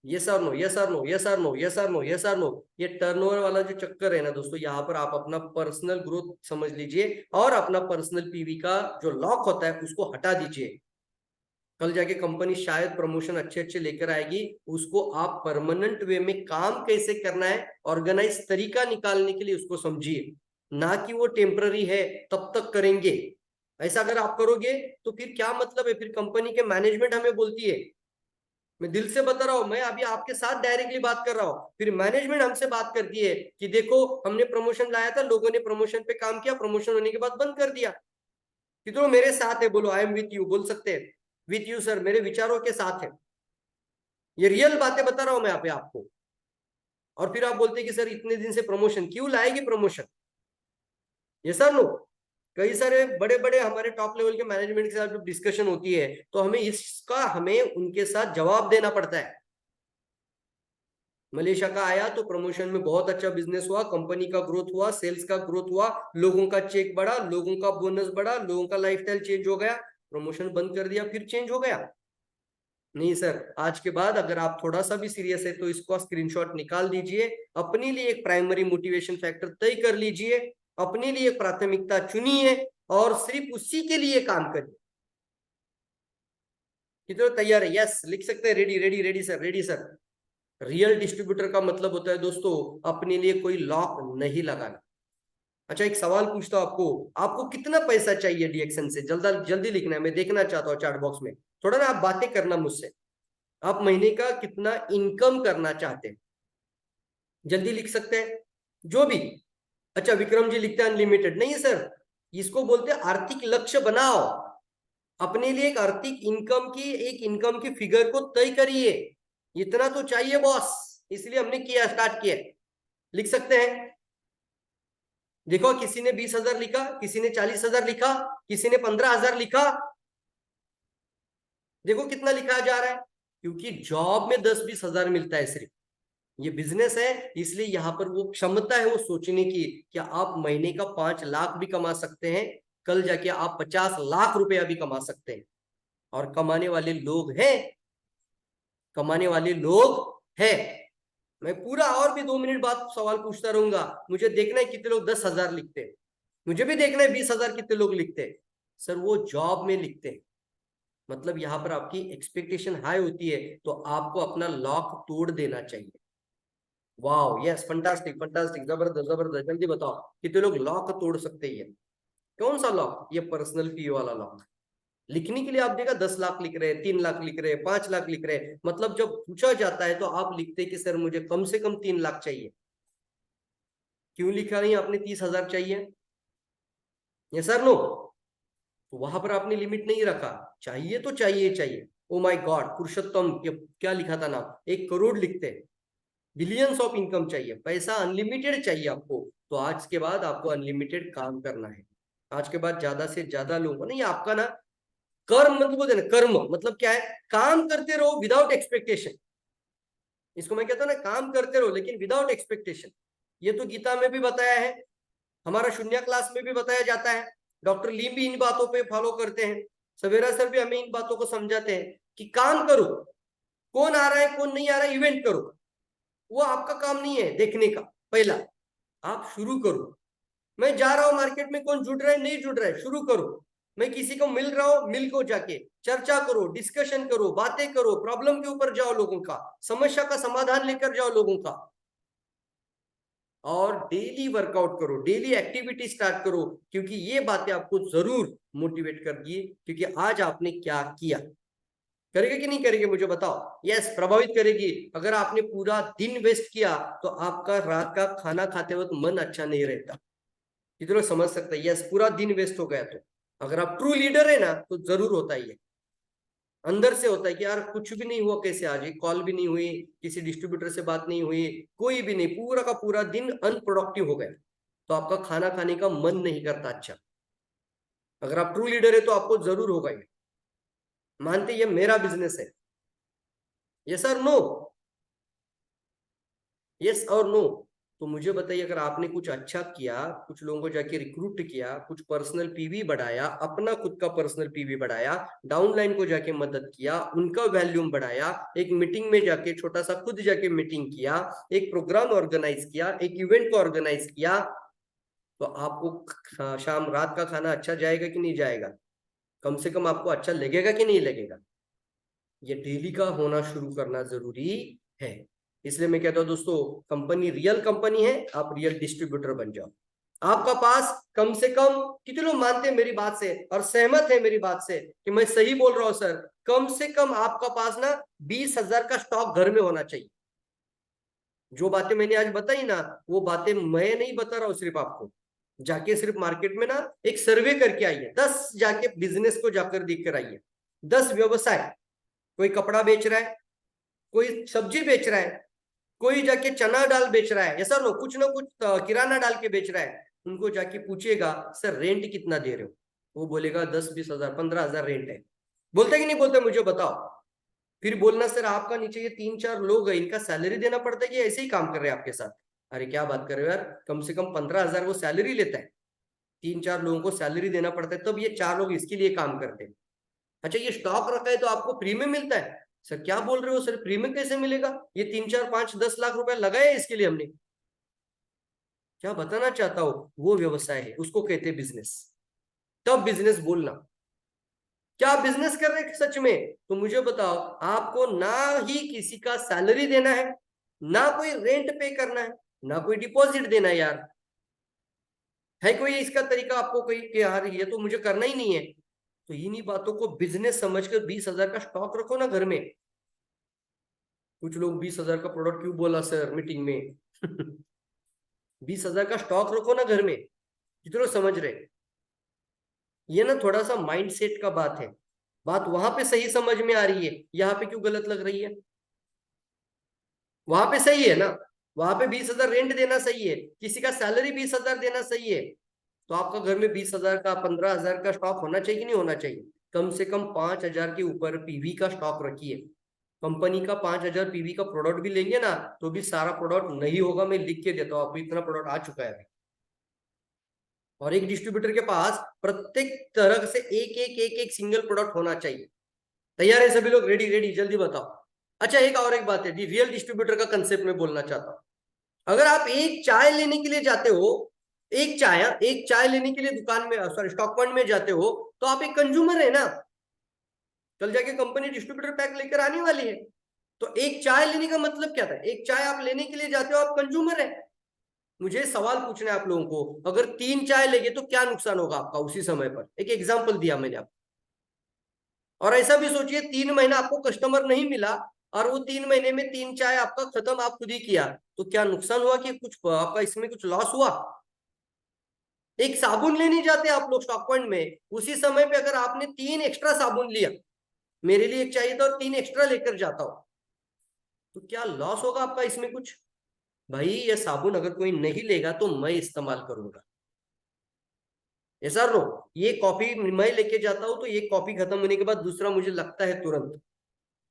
यस और नो, यस और नो, यस और नो, यस और नो, यस और नो। ये टर्नओवर वाला जो चक्कर है ना दोस्तों, यहाँ पर आप अपना पर्सनल ग्रोथ समझ लीजिए और अपना पर्सनल पीवी का जो लॉक होता है उसको हटा दीजिए। कल जाके कंपनी शायद प्रमोशन अच्छे अच्छे लेकर आएगी, उसको आप परमानेंट वे में काम कैसे करना है, ऑर्गेनाइज तरीका निकालने के लिए उसको समझिए, ना कि वो टेम्पररी है तब तक करेंगे। ऐसा अगर आप करोगे तो फिर क्या मतलब है? फिर कंपनी के मैनेजमेंट हमें बोलती है, मैं दिल से बता रहा हूं, मैं अभी आपके साथ डायरेक्टली बात कर रहा हूं, फिर मैनेजमेंट हमसे बात करती है कि देखो हमने प्रमोशन लाया था, लोगों ने प्रमोशन पे काम किया, प्रमोशन होने के बाद बंद कर दिया। कि तो मेरे साथ है, बोलो आई एम विथ यू, बोल सकते हैं विथ यू सर, मेरे विचारों के साथ है। ये रियल बातें बता रहा हूं मैं यहाँ पे आपको। और फिर आप बोलते हैं कि सर इतने दिन से प्रमोशन क्यों लाएगी प्रमोशन? ये सर नो, कई सारे बड़े बड़े हमारे टॉप लेवल के मैनेजमेंट के साथ जब डिस्कशन होती है तो हमें उनके साथ जवाब देना पड़ता है। मलेशिया का आया तो प्रमोशन में बहुत अच्छा बिजनेस हुआ, कंपनी का ग्रोथ हुआ, सेल्स का ग्रोथ हुआ, लोगों का चेक बढ़ा, लोगों का बोनस बढ़ा, लोगों का लाइफस्टाइल चेंज हो गया। प्रमोशन बंद कर दिया फिर चेंज हो गया? नहीं सर। आज के बाद अगर आप थोड़ा सा भी सीरियस है तो इसको स्क्रीनशॉट निकाल दीजिए, अपने लिए एक प्राइमरी मोटिवेशन फैक्टर तय कर लीजिए, अपने लिए प्राथमिकता चुनिए और सिर्फ उसी के लिए काम करिए। कितने तैयार है? यस लिख सकते हैं, ready ready ready sir, ready sir. Real distributor का मतलब होता है दोस्तों अपने लिए कोई लॉक नहीं लगाना। अच्छा एक सवाल पूछता हूं आपको, आपको कितना पैसा चाहिए डीएक्शन से? जल्दी जल्दी लिखना है, मैं देखना चाहता हूँ चैट बॉक्स में। थोड़ा ना आप बातें करना मुझसे, आप महीने का कितना इनकम करना चाहते हैं? जल्दी लिख सकते हैं जो भी। अच्छा विक्रम जी लिखते हैं अनलिमिटेड। नहीं सर, इसको बोलते हैं आर्थिक लक्ष्य बनाओ, अपने लिए एक आर्थिक इनकम की एक इनकम की फिगर को तय करिए, इतना तो चाहिए बॉस, इसलिए हमने किया, स्टार्ट किया। लिख सकते हैं। देखो किसी ने 20,000 लिखा, किसी ने 40,000 लिखा, किसी ने 15,000 लिखा। देखो कितना लिखा जा रहा है, क्योंकि जॉब में 10-20 हजार मिलता है सिर्फ, ये बिजनेस है इसलिए यहाँ पर वो क्षमता है वो सोचने की कि आप महीने का 5 लाख भी कमा सकते हैं, कल जाके आप 50 लाख रुपया भी कमा सकते हैं। और कमाने वाले लोग हैं, कमाने वाले लोग हैं। मैं पूरा और भी 2 मिनट बाद सवाल पूछता रहूंगा, मुझे देखना है कितने लोग 10,000 लिखते हैं, मुझे भी देखना है 20,000 कितने लोग लिखते हैं। सर वो जॉब में लिखते हैं, मतलब यहाँ पर आपकी एक्सपेक्टेशन हाई होती है तो आपको अपना लॉक तोड़ देना चाहिए। वाह यस फंटास्टिक फंटास्टिक, जबरदस्त जबरदस्त। जल्दी बताओ कितने लोग लॉक तोड़ सकते हैं? कौन सा लॉक? ये पर्सनल फी वाला लॉक। लिखने के लिए आप देखा 10 लाख लिख रहे हैं, 3 लाख लिख रहे हैं, 5 लाख लिख रहे हैं, मतलब जब पूछा जाता है तो आप लिखते हैं कि सर मुझे कम से कम 3 लाख चाहिए। क्यों लिखा नहीं आपने 30,000 चाहिए? ये सर नो, तो वहां पर आपने लिमिट नहीं रखा, चाहिए तो चाहिए चाहिए। ओ माय गॉड, पुरुषोत्तम क्या लिखा था नाम, 1 करोड़ लिखते हैं, बिलियंस ऑफ इनकम चाहिए, पैसा अनलिमिटेड चाहिए आपको। तो आज के बाद आपको अनलिमिटेड काम करना है। आज के बाद ज्यादा से ज्यादा लोगों नहीं, आपका ना कर्म मतलब बोलते ना, कर्म मतलब क्या है? काम करते रहो विदाउट एक्सपेक्टेशन। इसको मैं कहता हूँ ना, काम करते रहो लेकिन विदाउट एक्सपेक्टेशन। ये तो गीता में भी बताया है, हमारा शून्य क्लास में भी बताया जाता है, डॉक्टर ली भी इन बातों पे फॉलो करते हैं, सवेरा सर भी हमें इन बातों को समझाते हैं कि काम करो, कौन आ रहा है कौन नहीं आ रहा है इवेंट करो, वो आपका काम नहीं है देखने का। पहला आप शुरू करो, मैं जा रहा हूं मार्केट में, कौन जुड़ रहा है नहीं जुड़ रहा है शुरू करो, मैं किसी को मिल रहा हूं मिल को जाके चर्चा करो, डिस्कशन करो, बातें करो, प्रॉब्लम के ऊपर जाओ, लोगों का समस्या का समाधान लेकर जाओ लोगों का। और डेली वर्कआउट करो, डेली एक्टिविटी स्टार्ट करो, क्योंकि ये बातें आपको जरूर मोटिवेट करती है। क्योंकि आज आपने क्या किया, करेगा कि नहीं करेगी मुझे बताओ? यस प्रभावित करेगी। अगर आपने पूरा दिन वेस्ट किया तो आपका रात का खाना खाते वक्त मन अच्छा नहीं रहता। कितने लोग समझ सकते हैं? यस पूरा दिन वेस्ट हो गया तो अगर आप ट्रू लीडर है ना तो जरूर होता ही है, अंदर से होता है कि यार कुछ भी नहीं हुआ, कैसे आज एक कॉल भी नहीं हुई, किसी डिस्ट्रीब्यूटर से बात नहीं हुई, कोई भी नहीं, पूरा का पूरा दिन अनप्रोडक्टिव हो गया, तो आपका खाना खाने का मन नहीं करता। अच्छा, अगर आप ट्रू लीडर है तो आपको जरूर होगा ये, मानते ये मेरा बिजनेस है, यस और नो, यस और नो। तो मुझे बताइए, अगर आपने कुछ अच्छा किया, कुछ लोगों को जाके रिक्रूट किया, कुछ पर्सनल पीवी बढ़ाया, अपना खुद का पर्सनल पीवी बढ़ाया, डाउनलाइन को जाके मदद किया, उनका वैल्यूम बढ़ाया, एक मीटिंग में जाके छोटा सा खुद जाके मीटिंग किया, एक प्रोग्राम ऑर्गेनाइज किया, एक इवेंट को ऑर्गेनाइज किया, तो आपको शाम रात का खाना अच्छा जाएगा कि नहीं जाएगा, कम से कम आपको अच्छा लगेगा कि नहीं लगेगा। ये डेली का होना शुरू करना जरूरी है। इसलिए मैं कहता हूं दोस्तों, कंपनी रियल कंपनी है, आप रियल डिस्ट्रीब्यूटर बन जाओ। आपका पास कम से कम, कितने लोग मानते हैं मेरी बात से और सहमत है मेरी बात से कि मैं सही बोल रहा हूं सर, कम से कम आपका पास ना 20,000 का स्टॉक घर में होना चाहिए। जो बातें मैंने आज बताई ना, वो बातें मैं नहीं बता रहा हूं, सिर्फ आपको जाके सिर्फ मार्केट में ना एक सर्वे करके आइए, 10 जाके बिजनेस को जाकर देख कर आइए, 10 व्यवसाय, कोई कपड़ा बेच रहा है, कोई सब्जी बेच रहा है, कोई जाके चना दाल बेच रहा है, ऐसा लो कुछ ना कुछ किराना डाल के बेच रहा है, उनको जाके पूछिएगा सर रेंट कितना दे रहे हो, वो बोलेगा 10-20 हजार 15 हजार रेंट है। बोलते कि नहीं बोलते मुझे बताओ। फिर बोलना सर आपका नीचे ये 3-4 लोग है, इनका सैलरी देना पड़ता है कि ऐसे ही काम कर रहे हैं आपके साथ। अरे क्या बात कर रहे हो यार, कम से कम 15 हजार वो सैलरी लेता है, 3-4 लोगों को सैलरी देना पड़ता है, तब ये 4 लोग इसके लिए काम करते हैं। अच्छा ये स्टॉक रखा है तो आपको फ्री में मिलता है, सर क्या बोल रहे हो सर, फ्री में कैसे मिलेगा, ये 3-4-5-10 लाख रुपए लगाए इसके लिए हमने। क्या बताना चाहता हूं, वो व्यवसाय है, उसको कहते हैं बिजनेस। तब बिजनेस बोलना, क्या बिजनेस कर रहे हैं सच में, तो मुझे बताओ, आपको ना ही किसी का सैलरी देना है, ना कोई रेंट पे करना है, ना कोई डिपॉजिट देना है यार, है कोई इसका तरीका आपको कोई कि यार ये तो मुझे करना ही नहीं है। तो इन्हीं बातों को बिजनेस समझकर 20,000 का स्टॉक रखो ना घर में। कुछ लोग 20,000 का प्रोडक्ट क्यों बोला सर मीटिंग में 20,000 का स्टॉक रखो ना घर में, कितने समझ रहे। ये ना थोड़ा सा माइंड सेट का बात है, बात वहां पे सही समझ में आ रही है, यहाँ पे क्यों गलत लग रही है। वहां पे सही है ना, वहां पे 20,000 रेंट देना सही है, किसी का सैलरी 20,000 देना सही है, तो आपका घर में 20,000 का 15,000 का स्टॉक होना चाहिए कि नहीं होना चाहिए। कम से कम 5,000 के ऊपर पीवी का स्टॉक रखिए। कंपनी का 5,000 पीवी का प्रोडक्ट भी लेंगे ना, तो भी सारा प्रोडक्ट नहीं होगा, मैं लिख के देता हूँ आपको, इतना प्रोडक्ट आ चुका है। और एक डिस्ट्रीब्यूटर के पास प्रत्येक तरह से एक सिंगल प्रोडक्ट होना चाहिए। तैयार है सभी लोग, रेडी रेडी जल्दी बताओ। अच्छा एक और एक बात है, रियल डिस्ट्रीब्यूटर का कंसेप्ट में बोलना चाहता हूं। अगर आप एक चाय लेने के लिए जाते हो, एक चाय लेने के लिए दुकान में, सॉरी स्टॉक पॉइंट में जाते हो, तो आप एक कंज्यूमर है ना, कल जाके कंपनी डिस्ट्रीब्यूटर पैक लेकर आने वाली है, तो एक चाय लेने का मतलब क्या था, एक चाय आप लेने के लिए जाते हो, आप कंज्यूमर है। मुझे सवाल पूछना है आप लोगों को, अगर 3 चाय लेंगे तो क्या नुकसान होगा आपका उसी समय पर, एक एग्जाम्पल दिया मैंने आपको। और ऐसा भी सोचिए 3 महीना आपको कस्टमर नहीं मिला, और वो 3 महीने में 3 चाय आपका खत्म, आप खुद ही किया, तो क्या नुकसान हुआ कि कुछ आपका इसमें कुछ लॉस हुआ। एक साबुन लेने जाते हैं आप लोग स्टॉक पॉइंट में, उसी समय पे अगर आपने 3 एक्स्ट्रा साबुन लिया, मेरे लिए एक चाहिए था और 3 एक्स्ट्रा लेकर जाता हूं, तो क्या लॉस होगा आपका इसमें कुछ। भाई ये साबुन अगर कोई नहीं लेगा तो मैं इस्तेमाल करूंगा, ऐसा लो, ये कॉफी मैं लेके जाता हूं तो ये कॉफी खत्म होने के बाद दूसरा मुझे लगता है तुरंत,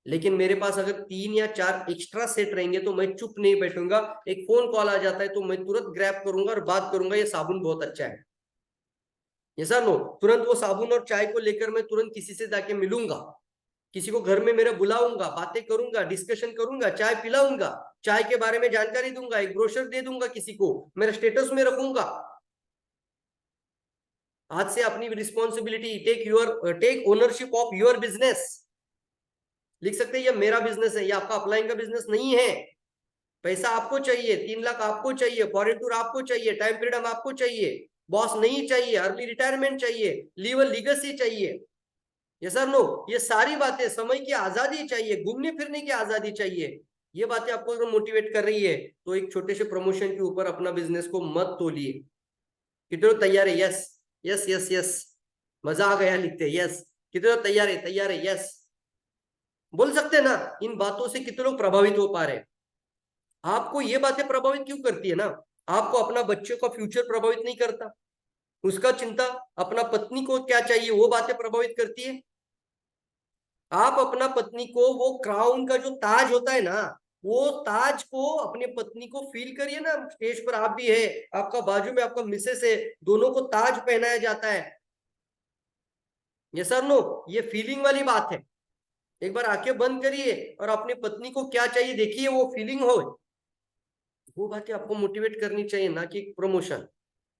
लेकिन मेरे पास अगर 3 या 4 एक्स्ट्रा सेट रहेंगे तो मैं चुप नहीं बैठूंगा, एक फोन कॉल आ जाता है तो मैं तुरंत ग्रैब करूंगा और बात करूंगा ये साबुन बहुत अच्छा है, ऐसा नो, तुरंत वो साबुन और चाय को लेकर मैं तुरंत किसी से जाके मिलूंगा, किसी को घर में मेरा बुलाऊंगा, बातें करूंगा, डिस्कशन करूंगा, चाय पिलाऊंगा, चाय के बारे में जानकारी दूंगा, एक ब्रोशर दे दूंगा, किसी को मेरा स्टेटस में रखूंगा। आज से अपनी responsibility, take ownership of your business, लिख सकते हैं ये मेरा बिजनेस है, ये आपका अपलाइन का बिजनेस नहीं है। पैसा आपको चाहिए, 3 लाख आपको चाहिए, फॉरेन टूर आपको चाहिए, टाइम फ्रीडम आपको चाहिए, बॉस नहीं चाहिए, अर्ली रिटायरमेंट चाहिए, लीव लीगेसी चाहिए, ये सर नो, ये सारी बातें, समय की आजादी चाहिए, घूमने फिरने की आजादी चाहिए, ये बातें आपको अगर मोटिवेट कर रही है तो एक छोटे से प्रमोशन के ऊपर अपना बिजनेस को मत तोलिए। कितने तैयार है, यस यस यस यस, मजा आ गया लिखते हैं यस। कितने लोग तैयार है? तैयार है यस। बोल सकते हैं ना? इन बातों से कितने लोग प्रभावित हो पा रहे हैं? आपको ये बातें प्रभावित क्यों करती है ना? आपको अपना बच्चे का फ्यूचर प्रभावित नहीं करता? उसका चिंता, अपना पत्नी को क्या चाहिए वो बातें प्रभावित करती है? आप अपना पत्नी को वो क्राउन का जो ताज होता है ना, वो ताज को अपने पत्नी को फील करिए ना। स्टेज पर आप भी है, आपका बाजू में आपका मिसेस है, दोनों को ताज पहनाया जाता है। ये सर नो, ये फीलिंग वाली बात है। एक बार आंखें बंद करिए और अपनी पत्नी को क्या चाहिए देखिए, वो फीलिंग हो। वो बातें आपको मोटिवेट करनी चाहिए, ना कि प्रमोशन।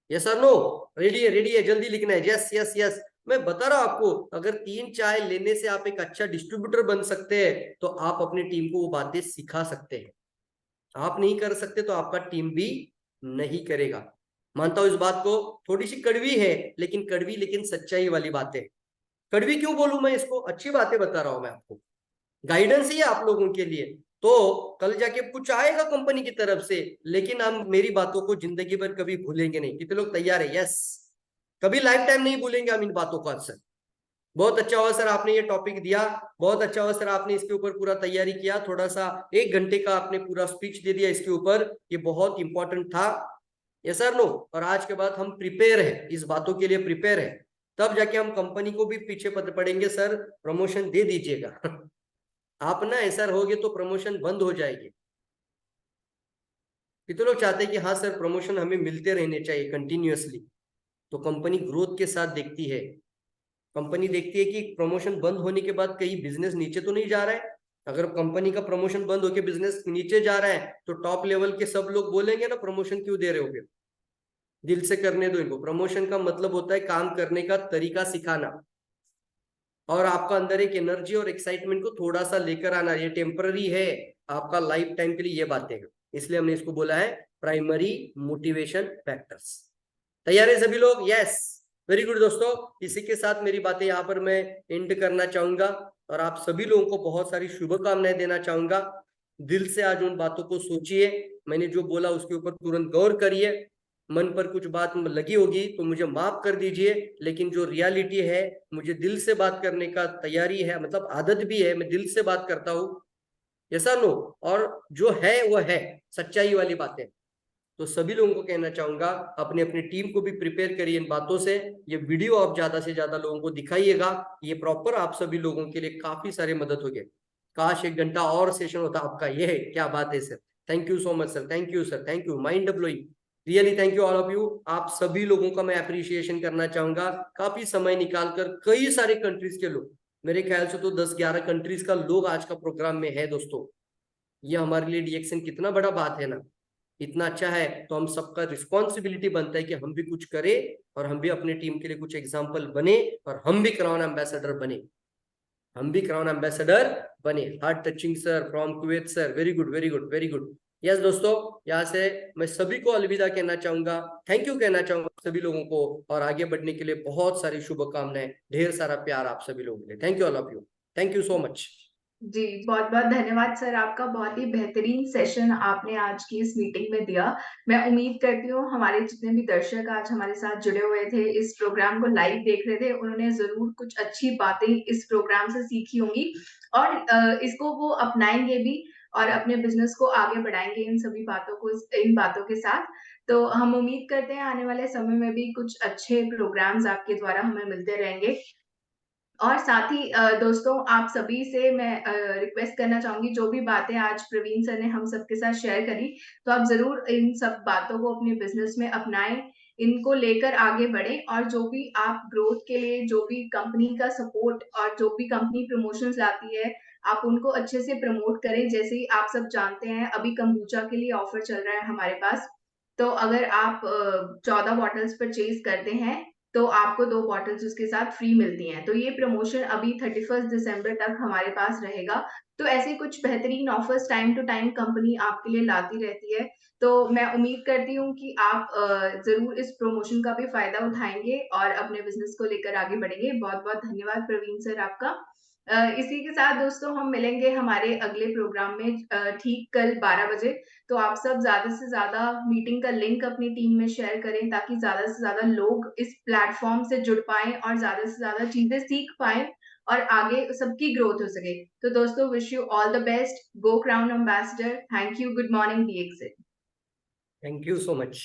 यस और नो? रेडी है, जल्दी लिखना है यस यस यस। मैं बता रहा हूं आपको, अगर 3 चाय लेने से आप एक अच्छा डिस्ट्रीब्यूटर बन सकते हैं, तो आप अपनी टीम को वो बातें सिखा सकते हैं। आप नहीं कर सकते तो आपका टीम भी नहीं करेगा। मानता हूं इस बात को, थोड़ी सी कड़वी है, लेकिन कड़वी लेकिन सच्चाई वाली बात है। कड़वी क्यों बोलूं मैं इसको? अच्छी बातें बता रहा हूं मैं आपको, गाइडेंस ही है आप लोगों के लिए। तो कल जाके कुछ आएगा कंपनी की तरफ से, लेकिन हम मेरी बातों को जिंदगी भर कभी भूलेंगे नहीं। कितने लोग तैयार है? यस। कभी लाइफ टाइम नहीं भूलेंगे हम इन बातों को। सर बहुत अच्छा हुआ सर आपने ये टॉपिक दिया, बहुत अच्छा हुआ सर आपने इसके ऊपर पूरा तैयारी किया। थोड़ा सा 1 घंटे का आपने पूरा स्पीच दे दिया इसके ऊपर, ये बहुत इंपॉर्टेंट था। Yes sir no? और आज के बाद हम प्रिपेयर है, इस बातों के लिए प्रिपेयर है, तब जाके हम कंपनी को भी पीछे पड़ेंगे। सर प्रमोशन दे दीजिएगा। आप ना ऐसा रहोगे तो प्रमोशन बंद हो जाएगी। कितने लोग चाहते हैं कि हाँ सर प्रमोशन हमें मिलते रहने चाहिए कंटिन्यूअसली? तो कंपनी ग्रोथ के साथ देखती है। कंपनी देखती है कि प्रमोशन बंद होने के बाद कहीं बिजनेस नीचे तो नहीं जा रहा है। अगर कंपनी का प्रमोशन बंद होकर बिजनेस नीचे जा रहा है, तो टॉप लेवल के सब लोग बोलेंगे ना, प्रमोशन क्यों दे रहे हो? फिर दिल से करने दो इनको। प्रमोशन का मतलब होता है काम करने का तरीका सिखाना, और आपका अंदर एक एनर्जी और एक्साइटमेंट को थोड़ा सा लेकर आना। ये टेम्पररी है, आपका लाइफ टाइम के लिए ये बातें हैं। इसलिए हमने इसको बोला है प्राइमरी मोटिवेशन फैक्टर्स। तैयार है सभी लोग? यस, वेरी गुड दोस्तों। इसी के साथ मेरी बातें यहाँ पर मैं एंड करना चाहूंगा, और आप सभी लोगों को बहुत सारी शुभकामनाएं देना चाहूंगा। दिल से आज उन बातों को सोचिए, मैंने जो बोला उसके ऊपर तुरंत गौर करिए। मन पर कुछ बात लगी होगी तो मुझे माफ कर दीजिए, लेकिन जो रियलिटी है, मुझे दिल से बात करने का तैयारी है, मतलब आदत भी है, मैं दिल से बात करता हूँ। ऐसा नो, और जो है वो है, सच्चाई वाली बातें। तो सभी लोगों को कहना चाहूंगा, अपनी अपनी टीम को भी प्रिपेयर करिए इन बातों से। ये वीडियो आप ज्यादा से ज्यादा लोगों को दिखाइएगा, ये प्रॉपर आप सभी लोगों के लिए काफी सारे मदद हो गए। काश 1 घंटा और सेशन होता आपका। ये है क्या बात है sir. Thank you so much sir, thank you sir, thank you, mind blowing. Really thank you all of you. आप सभी लोगों का मैं अप्रिशिएशन करना चाहूंगा। काफी समय निकालकर कई सारे कंट्रीज के लोग, मेरे ख्याल से तो 10-11 कंट्रीज का लोग आज का प्रोग्राम में है दोस्तों। ये हमारे लिए रिएक्शन कितना बड़ा बात है ना। इतना अच्छा है तो हम सबका रिस्पॉन्सिबिलिटी बनता है कि हम भी कुछ करें, और हम भी अपनी टीम के लिए कुछ एग्जाम्पल बने, और हम भी क्राउन एम्बेसडर बने। हम भी क्राउन एम्बेसडर बने। Heart touching sir from Kuwait sir, very good very good very good. Yes दोस्तों, यहाँ से मैं सभी को अलविदा कहना चाहूंगा, थैंक यू कहना चाहूंगा सभी लोगों को, और आगे बढ़ने के लिए बहुत सारी शुभकामनाएं, ढेर सारा प्यार आप सभी लोगों के लिए। Thank you all of you, thank you so much. जी, बहुत बहुत धन्यवाद सर आपका। बहुत ही बेहतरीन सेशन आपने आज की इस मीटिंग में दिया। मैं उम्मीद करती हूँ हमारे जितने भी दर्शक आज हमारे साथ जुड़े हुए थे, इस प्रोग्राम को लाइव देख रहे थे, उन्होंने जरूर कुछ अच्छी बातें इस प्रोग्राम से सीखी होंगी, और इसको वो अपनाएंगे भी, और अपने बिजनेस को आगे बढ़ाएंगे इन सभी बातों को, इन बातों के साथ। तो हम उम्मीद करते हैं आने वाले समय में भी कुछ अच्छे प्रोग्राम्स आपके द्वारा हमें मिलते रहेंगे। और साथ ही दोस्तों, आप सभी से मैं रिक्वेस्ट करना चाहूंगी, जो भी बातें आज प्रवीण सर ने हम सबके साथ शेयर करी, तो आप जरूर इन सब बातों को अपने बिजनेस में अपनाएं, इनको लेकर आगे बढ़ें, और जो भी आप ग्रोथ के लिए, जो भी कंपनी का सपोर्ट और जो भी कंपनी प्रमोशंस लाती है, आप उनको अच्छे से प्रमोट करें। जैसे ही आप सब जानते हैं, अभी कंबूचा के लिए ऑफर चल रहा है हमारे पास। तो अगर आप 14 बॉटल्स परचेज करते हैं, तो आपको 2 बॉटल्स उसके साथ फ्री मिलती हैं। तो ये प्रमोशन अभी 31 दिसंबर तक हमारे पास रहेगा। तो ऐसे कुछ बेहतरीन offers time to time company आपके लिए लाती रहती है। तो मैं उम्मीद करती हूँ कि आप ज़रूर इस प्रमोशन का भी फ़ायदा उठाएँगे और अपने बिज़नेस को लेकर आगे बढ़ेंगे। बहुत-बहुत धन्यवाद प्रवीण सर आपका। इसी के साथ दोस्तों हम मिलेंगे हमारे अगले प्रोग्राम में ठीक कल 12 बजे। तो आप सब ज़्यादा से ज़्यादा मीटिंग का लिंक अपनी टीम में शेयर करें ताकि ज़्यादा से ज़्यादा लोग इस प्लेटफ़ॉर्म से जुड़ पाएँ और ज़्यादा से ज़्यादा चीज़ें सीख पाएँ और आगे सबकी ग्रोथ हो सके। तो दोस्तों wish you all the best, go crown ambassador, thank you, good morning DX. Thank you so much.